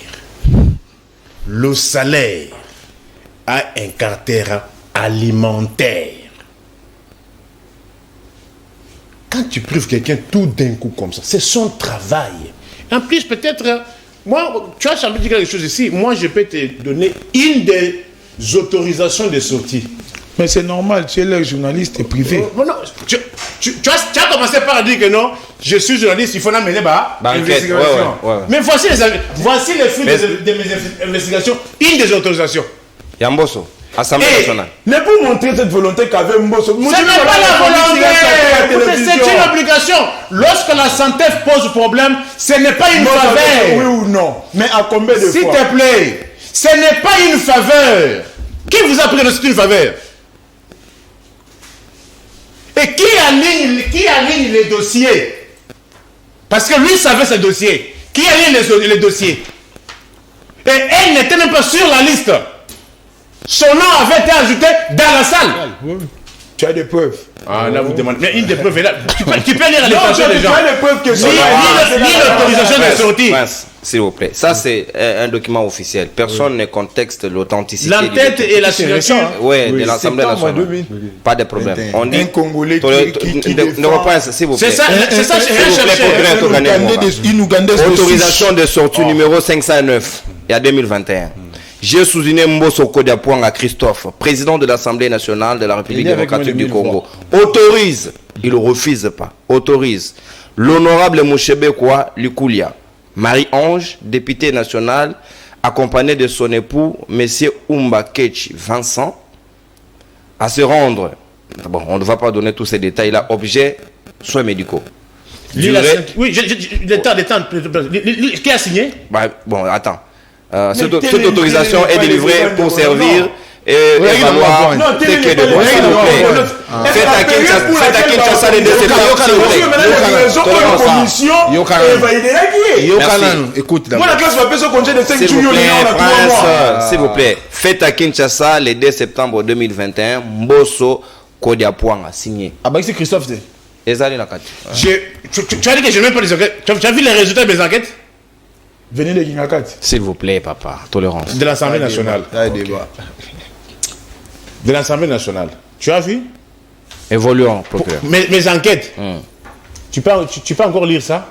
Le salaire a un caractère alimentaire. Quand tu prives quelqu'un tout d'un coup comme ça, c'est son travail. En plus, peut-être, moi, tu as jamais dit quelque chose ici, moi je peux te donner une des autorisations de sortie.
Mais c'est normal, tu es le journaliste privé.
Non, tu as commencé par dire que non, je suis journaliste, il faut l'amener investigation. Mais voici les fruits de mes investigations, une des autorisations.
Yamboso, Assemblée nationale.
Mais pour montrer cette volonté qu'avait Mbosso,
ce n'est pas la volonté, c'est une obligation. Lorsque la santé pose problème, ce n'est pas une faveur.
Oui ou non? Mais à combien de fois?
S'il te plaît, ce n'est pas une faveur. Qui vous a pris une faveur? Et qui aligne les dossiers? Parce que lui savait ses dossiers. Qui aligne les dossiers? Et elle n'était même pas sur la liste. Son nom avait été ajouté dans la salle.
Tu as des preuves.
Ah, là vous demandez. Mais une des preuves est là. Tu peux lire à l'intention des gens.
Tu as des preuves que
ni l'autorisation de sortie.
S'il vous plaît. Ça, c'est un document officiel. Personne ne contexte l'authenticité.
L'entête et la signature.
Oui, de l'Assemblée nationale. Pas de problème. On dit.
Un Congolais qui
Ne reprends, s'il vous plaît.
C'est ça,
une Ougandaise de
Autorisation de sortie numéro 509, il y a 2021. J'ai souligné Mbosso Kodiapouanga Christophe, président de l'Assemblée nationale de la République démocratique du Congo. Autorise, il ne refuse pas, autorise l'honorable Mouchebekwa Lukulia, Marie-Ange, député national, accompagné de son époux, M. Oumba Ketchi Vincent, à se rendre. Bon, on ne va pas donner tous ces détails là, objet, soins médicaux.
Oui, l'état, qui a signé?
Bon, attends. Cette autorisation est délivrée pour servir et évaluer tes quais de droit. Faites à Kinshasa les 2 septembre, s'il vous plaît.
Écoute,
s'il vous plaît, faites à Kinshasa les 2 septembre 2021. Mbosso Kodiapouanga signé.
Ah bah c'est Christophe, c'est.
Tu as dit
que je n'ai même pas les enquêtes. Tu as vu les résultats des enquêtes?
Venez les Guinakat.
S'il vous plaît, papa. Tolérance.
De l'Assemblée nationale. De l'Assemblée nationale. Tu as vu?
Évoluons, procureur.
Mes enquêtes. Tu peux encore lire ça?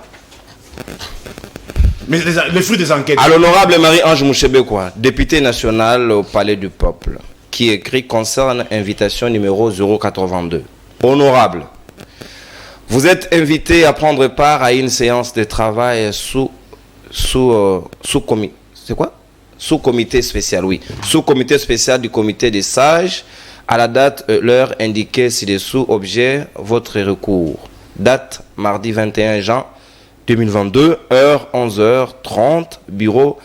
Mais les fruits des enquêtes.
À l'honorable Marie-Ange Mouchebekwa, député national au Palais du Peuple, qui écrit concerne invitation numéro 082. Honorable, vous êtes invité à prendre part à une séance de travail sous-comité spécial, oui. Sous-comité spécial du comité des sages, à la date, l'heure indiquée ci-dessous, objet, votre recours. Date, mardi 21 juin 2022, heure 11h30, bureau,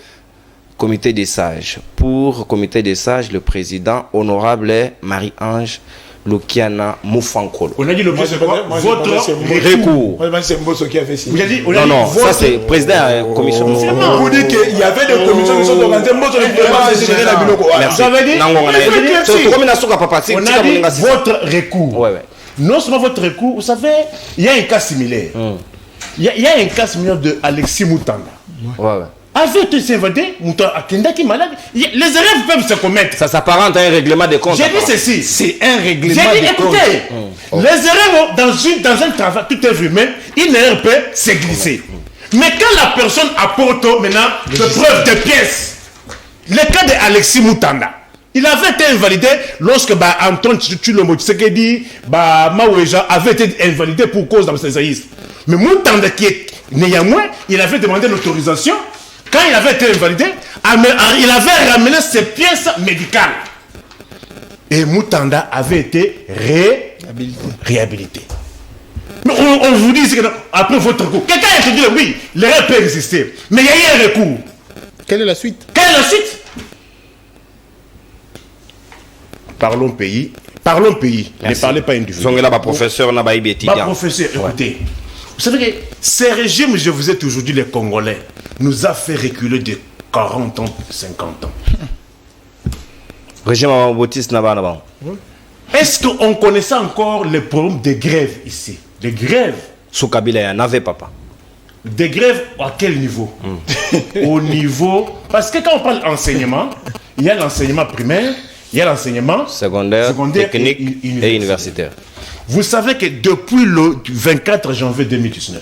comité des sages. Pour comité des sages, le président honorable est Marie-Ange Lukiana Moufankolo.
On a dit l'objet, c'est quoi? Votre
recours.
C'est Mbosso qui a fait signer.
Non, ça c'est président de la commission.
Vous dites qu'il y avait des commissions qui sont organisées. Mbosso ne pouvait pas gérer la bureau.
Merci.
Vous avez dit?
On a
dit votre recours. Non seulement votre recours, vous savez, il y a un cas similaire. Il y a un cas similaire de Alexis Moutanda. Avait été inventé, Moutanda Akendaki malade. Les erreurs peuvent se commettre.
Ça s'apparente à un règlement de compte.
J'ai dit ceci.
C'est un règlement
J'ai dit,
de compte.
écoutez, les erreurs dans un travail, tout est humain, une erreur peut se glisser. Mais quand la personne apporte maintenant de preuves de pièces, le cas de Alexis Moutanda, il avait été invalidé lorsque Antoine Tshilombo Tshisekedi, Maouéja avait été invalidé pour cause d'absentéisme. Mais Moutanda, qui est néanmoins, il avait demandé l'autorisation. Quand il avait été invalidé, il avait ramené ses pièces médicales. Et Moutanda avait été réhabilité. Mais on vous dit que après votre recours, quelqu'un a dit oui, l'erreur peut exister. Mais il y a eu un recours.
Quelle est la suite?
Quelle est la suite? Parlons pays. Parlons pays. Ne parlez pas individuellement.
Professeur,
professeur, écoutez. Vous savez que ces régimes, je vous ai toujours dit, les Congolais, nous a fait reculer de 40 ans, 50 ans.
Régime Baptiste Naba.
Est-ce qu'on connaissait encore les problèmes de grève ici? Des grèves?
Sous Kabila, il y en avait, papa.
Des grèves à quel niveau? Au niveau... Parce que quand on parle d'enseignement, il y a l'enseignement primaire, il y a l'enseignement
secondaire technique et universitaire.
Vous savez que depuis le 24 janvier 2019,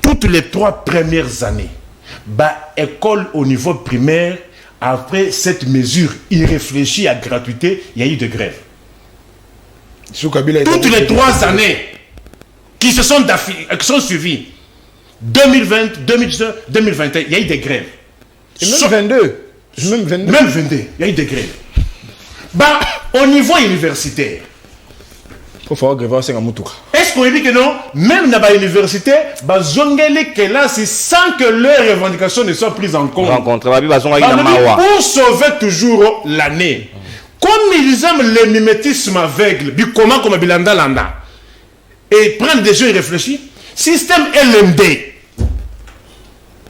toutes les 3 premières années, école au niveau primaire, après cette mesure irréfléchie à gratuité, il y a eu de grèves. Toutes les 3 années qui se sont suivies, 2020, 2019, 2021, il y a eu des grèves.
Et même 22.
Même 22, il y a eu des grèves. Au niveau universitaire,
il faut gréver à Moutoura.
est-ce qu'on dit que non? Même dans l'université, zongeli kelas sans que leurs revendications ne soient prises en compte. Pour sauver toujours l'année. Comme ils aiment le mimétisme aveugle, comment comme Bilanda Landa, et prennent des jeux réfléchis, système LMD,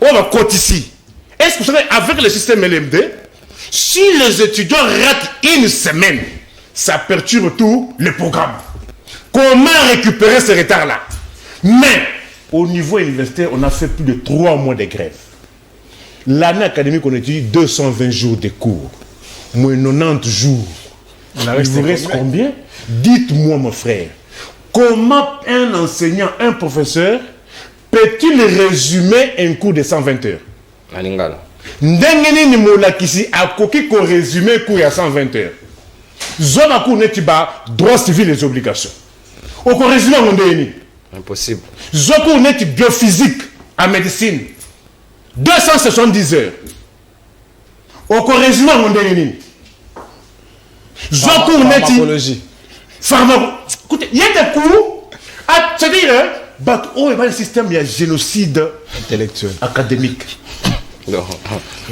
on va côté ici. Est-ce que vous savez, avec le système LMD, si les étudiants ratent une semaine, ça perturbe tout le programme. Comment récupérer ce retard-là? Mais au niveau universitaire, on a fait plus de 3 mois de grève. L'année académique, on étudie 220 jours de cours. Moins 90 jours. Il vous reste combien? Dites-moi, mon frère, comment un enseignant, un professeur, peut-il résumer un cours de 120 heures?
Alingala.
Ndenge nini molakisi akoki ko résumer cours à 120 heures. Zona cours neti ba droit civil et obligations. Oko résumer ngondeni.
Impossible.
Zona cours neti biophysique en médecine. 270 heures. Oko résumer ngondeni. Zona cours neti
pharmacologie.
Écoutez, il y a des cours c'est-à-dire il y a un système de génocide
Intellectuel.
académique.
Non.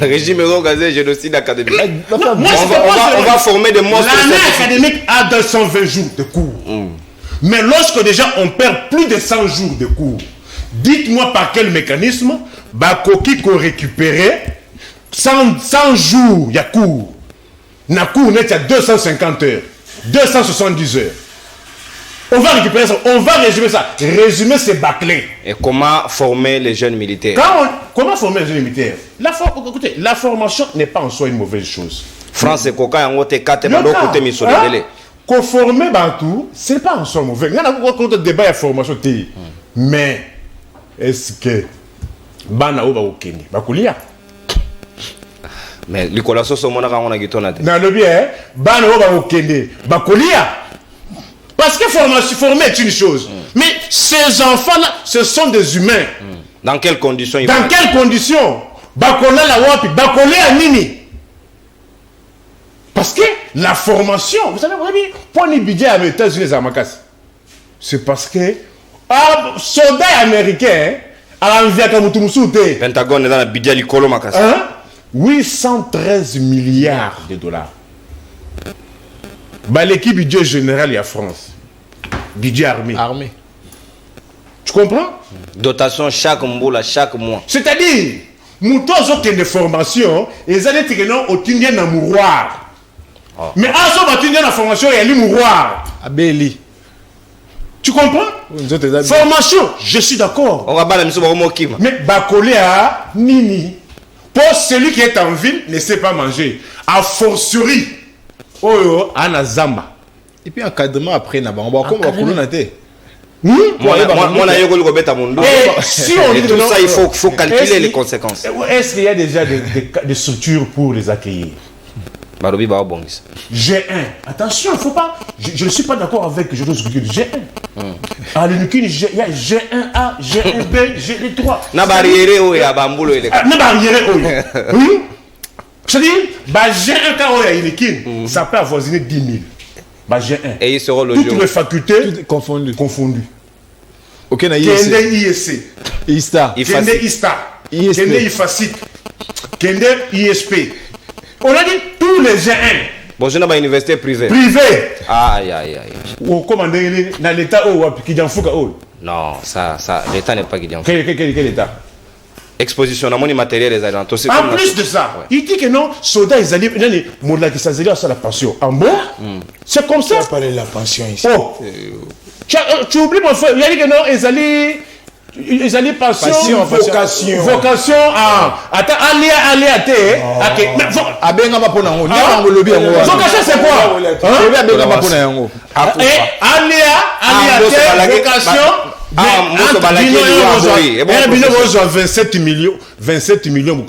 Régime gazé génocide académique.
On
va former des monstres.
L'année académique a 220 jours de cours. Mais lorsque déjà on perd plus de 100 jours de cours, dites-moi par quel mécanisme Bakoki qu'on récupérait 100 jours, il y a cours. Na cours net, il y a 250 heures, 270 heures. On va récupérer ça, on va résumer ça. Résumer, c'est bâclé.
Et comment former les jeunes militaires?
Comment former les jeunes militaires? Écoutez, la formation n'est pas en soi une mauvaise chose.
France et Coca, en haut, t'es 4 côté Missolélé.
Qu'on former Bantou, ce n'est pas en soi mauvais. Il y a un débat de formation. Mais, est-ce que Bana Oba Okeni, Bakulia?
Mais Nicolas Soso, mon on a guitona.
Dans le bien, Bana Oba Okeni, Bakulia. Parce que former est une chose. Mais ces enfants-là, ce sont des humains.
Dans quelles conditions ils
Dans quelles conditions? Bakola la wapi, Bakolé à Nini. Parce que la formation, vous savez, pour les budgets aux États-Unis à Makas, c'est parce que soldats américains, à l'envers comme tout le
Pentagone est dans la budget du Kolo Makas.
813 milliards de dollars. Bah, l'équipe budget général et à France. Budget armé. Tu comprends?
Dotation chaque mois, chaque mois.
C'est-à-dire, nous avons des formations, et ils allaient dire non, au Tindien dans mouroir. Mais à ce moment, Tindien dans la formation, il y a le mouroir.
Abeli.
Tu comprends? Formation, je suis d'accord.
On va pas la mission pour Kim.
Mais Bakolé à Nini. Pour celui qui est en ville, ne sait pas manger. A fortiori. Oh, Anazamba.
Et puis encadrement après, on va comme on
si on dit
tout ça, il faut calculer les conséquences.
Est-ce qu'il y a déjà des structures pour les accueillir? G1. Attention, il ne faut pas. Je ne suis pas d'accord avec je dois structure G1. À l'UNICUN, il y a G1A, G1B, G3.
Na barrière où il y a bambou.
Na barrière où oui. C'est-à-dire, G1 quand il y a l'UNICUN, ça peut avoisiner 10 000. G1.
Et ils seront le
toutes les facultés confondues.
Ok, na
ISC. Kende ISC.
ISTA.
Kende ISTA. Kende IFACIT. Kende ISP. On a dit tous les G1.
Bon, je n'ai pas université privée.
Privée.
Aïe.
Ou comment dans l'État qui en fout.
Non, ça, l'État n'est pas qui en fout.
Quel État?
Exposition, on a mon matériel les agents.
En plus de ça, il dit que non, soldats, ils allaient, mon qui s'azzélia sur la pension. En bon, c'est comme ça.
Tu as parlé de la pension ici.
Oh. Tu oublies mon frère, il a dit que non, ils allaient pension, vocation à vocation c'est quoi? Vocation 27 millions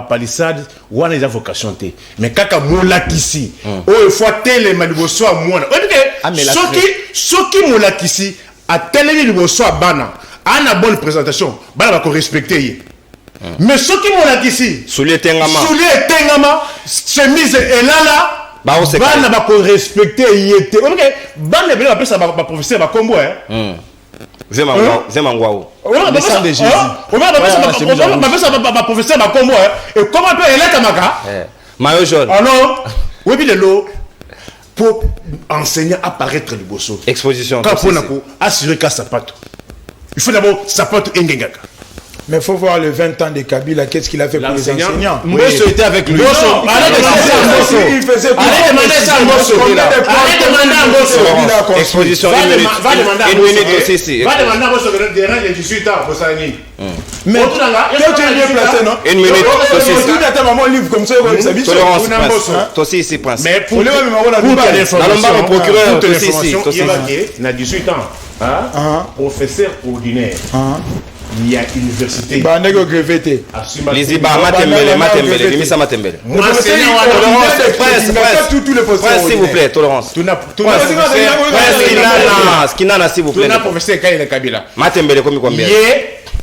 palissades ou déjà vocation mais kaka molakisi il faut télé maniboso à moi ce qui molakisi a télé maniboso à bana a une bonne présentation bana va respecter mais ce qui molakisi
soulier tengama
chemise et là bana va respecter yete bana bana va ça va professeur va combo
Zemangwao.
Le sang de Jésus. On va professeur ma combo et comment peut elle tamaka?
Maillot jaune.
Ah non. Oui bien l'eau pour enseigner à paraître le bosso.
Exposition.
Quand on a assurer qu'à sapato. Il faut d'abord sapato engengaka.
Mais il faut voir le 20 ans de Kabila, qu'est-ce qu'il a fait pour les enseignants.
Mbosso était avec lui.
Mbosso, allez demander ça à Mbosso. Allez demander à Mbosso.
Exposition,
Va
une minute.
demander à
Une minute aussi,
Mbosso.
si.
Va demander à Mbosso de derrière les 18 ans, Bossani.
Mais toi, tu es bien placé, non?
Une minute,
Tu as ta maman livre comme ça,
Tolérance, Prince. Toi aussi, ici, Prince.
Mais pour
les mêmes, on a
toute
Dubaï.
l'information,
Dans le procureur,
toute
toi aussi,
l'information,
toi aussi.
il y a 18 ans, professeur ordinaire. Il y a université.
Bah, n'est que greveté.
Liziba, Matembele, Limisa Matembele. Prince, s'il vous plaît, tolérance. Prince, Kinana, s'il vous plaît.
Tu n'as professeur Kaïla Kabila.
Matembele, combien?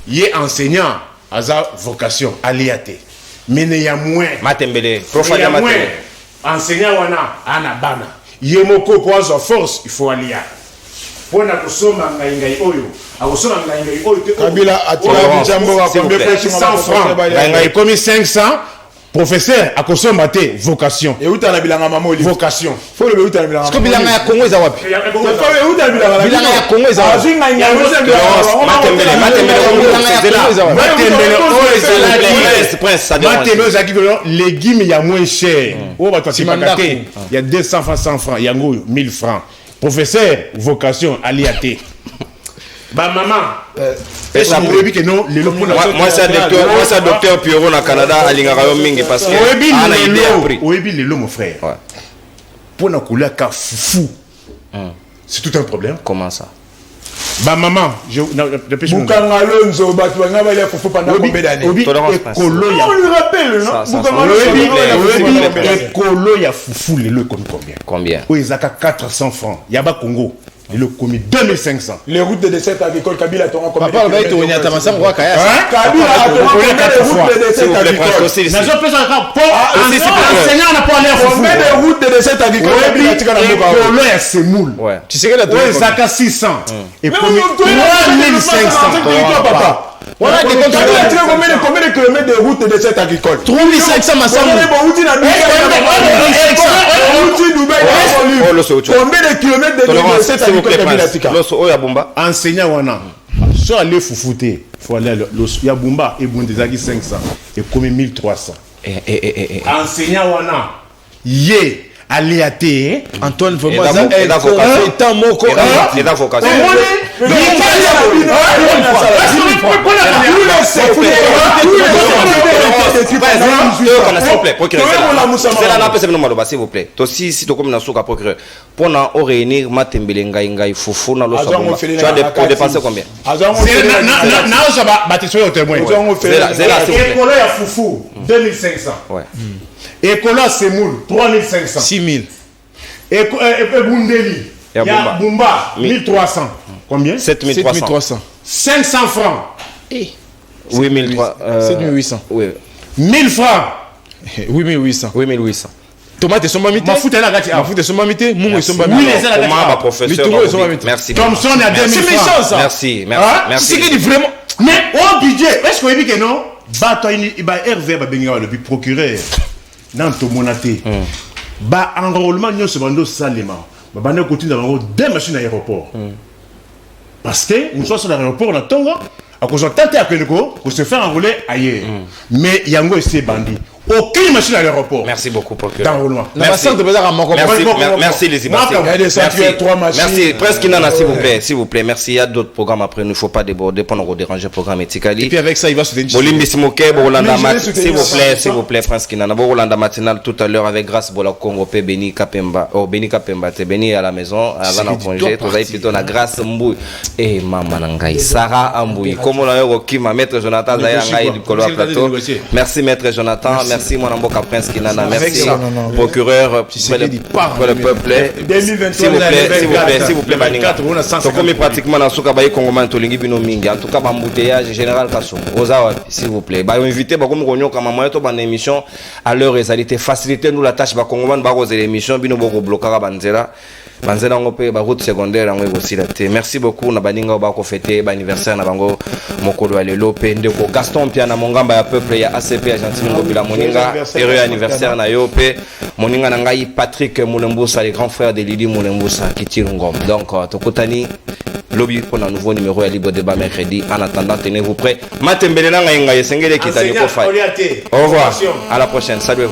Il est enseignant à sa vocation, aliaté. Mais il y a moins.
Matembele,
Il y
profane
a moins.
Matembele.
Enseignant wana anabana. Yemoko kwa sa force, il faut alia. Pour na kusoma ngai oyo. Akosoma ngai oyo.
Kabila a tiré du jambo à combien de
100 francs. Ngai comme 500. Professeur akosoma te vocation.
Et où t'as la bilanga maman livre?
Vocation.
Faut le où t'as la bilanga.
Est-ce que Bilanga ya Congo eza wapi?
Faut où t'as la bilanga?
Bilanga ya Congo eza wapi?
Légumes, il y a moins cher. Il y a 200 francs, 100 francs. Il y a 1000 francs. Professeur, vocation, aliaté. Bah maman,
moi c'est docteur Pierrot na Canada alingaka yo mingi parce que ana idée appris.
Oyebi lelo mon frère. Pour na koula ka foufou. C'est tout un problème.
Comment ça?
Bah maman,
Bukanga Lonzo batu banga ba ile foufou pendant combien d'années?
on lui rappelle non? Ekolo ya foufou lelo comme
Combien?
Oezaka 400 francs. Yaba Congo. Le commis 2500.
Les routes de dessert agricoles, Kabila t'aura combien?
Papa, le gars, il te Tamassa, on voit Kaya.
Kabila a combien de routes de dessert agricoles?
Enseignant n'a pas l'air fou.
Combien de routes de dessert agricoles?
Ekolo ya semoule.
Tu sais que la
Oezaka 600. Et commis 3500.
Papa. Voilà, Kabila a tiré combien de kilomètres de routes de dessert agricoles?
3500 Massamou.
Combien de kilomètres de dessert agricole Kabila tika?
Enseignant wana. So aller foufouter. Faut aller ya Bumba et Bundezaki 500 et commis 1300. Enseignant wana. Ye aliaté
Antoine vraiment
et la vocation.
état moko
Et la vocation. S'il vous plaît. Aussi, si tu comme un procureur, pour réunir Matembele ngai foufou na loso. Tu as dépensé combien?
École ya foufou 2500.
Ouais.
École à Semoul 3500.
6000.
Et Bundeli.
Et
Ya Bumba 1300. Combien?
7300.
500 francs.
7800.
Oui.
1000 francs.
8800.
8800.
Tomate sont mamité.
Ma fout est là, gâti.
Ma fout sont mamité. Moumou sont mamité.
Oui, les ailes,
Comment professeur? Merci.
Thompson a 2000 francs.
Merci.
C'est qui dit vraiment.
Mais au budget, est-ce qu'on dit que non? Bah, toi, il va Hervé Babenga, le procureur. Dans ton monaté. Bah, enrôlement, nous sommes Salema. Bah, nous continuons d'avoir 2 machines à l'aéroport. Parce que nous sommes sur l'aéroport, on attend. À cause de tenter à Pénéco, pour se faire enrôler ailleurs. Mais Yango est ces bandits. Aucune machine à l'aéroport.
Merci beaucoup, procureur.
D'enrôlement.
Merci les images. Merci. Presque Nana, s'il vous plaît. Merci. Il y a d'autres programmes après. Il ne faut pas déborder pour nous déranger le programme Etikali.
Et puis avec ça, il va se tenir.
Bolimbi Simoke, s'il vous plaît, Prince Kinana. Bolanda matinal tout à l'heure avec grâce Bola Congo, Béni Kapemba. Oh, Béni Kapemba, t'es béni à la maison, avant de congé. Vous avez plutôt la grâce Mbouy. Et Maman Nangaï, Sarah Mbouy. Comme on a eu au Kima, Maître Jonathan Zayangaï du Colo Plateau. Merci, Maître Jonathan. Merci, mon amboka Prince Kinana. Merci, procureur pour le peuple. S'il vous plaît, Baninga. Donc, comme pratiquement dans ce cas, Congoman Tolingi Bino Mingi. En tout cas, embouteillage général Kassou. Ozawa, s'il vous plaît. Bah, invité, bah, comme on comme moi, tout une émission à l'heure et ça a été facilité nous la tâche, bah, Congoman, bah, aux émissions, Bino Boko Blokara Banzera. banzela ngo pe ba route secondaire ngo ekosila te. Merci beaucoup na baninga ba ko fêter ba anniversaire na bango mokolo ya lelo pe ndeko Gaston pia na mongamba ya peuple ya ACP Argentine ngobila moninga heureux anniversaire na yo pe moninga na ngai Patrick Moulembusa, les grands frères de Lili Moulembusa qui tire ngom. Donc tokotani lobby pour un nouveau numéro à Libre Débat mercredi. En attendant, tenez-vous prêts. Matembele na nga yesengele kitani ko fa. Au revoir. À la prochaine. Salut.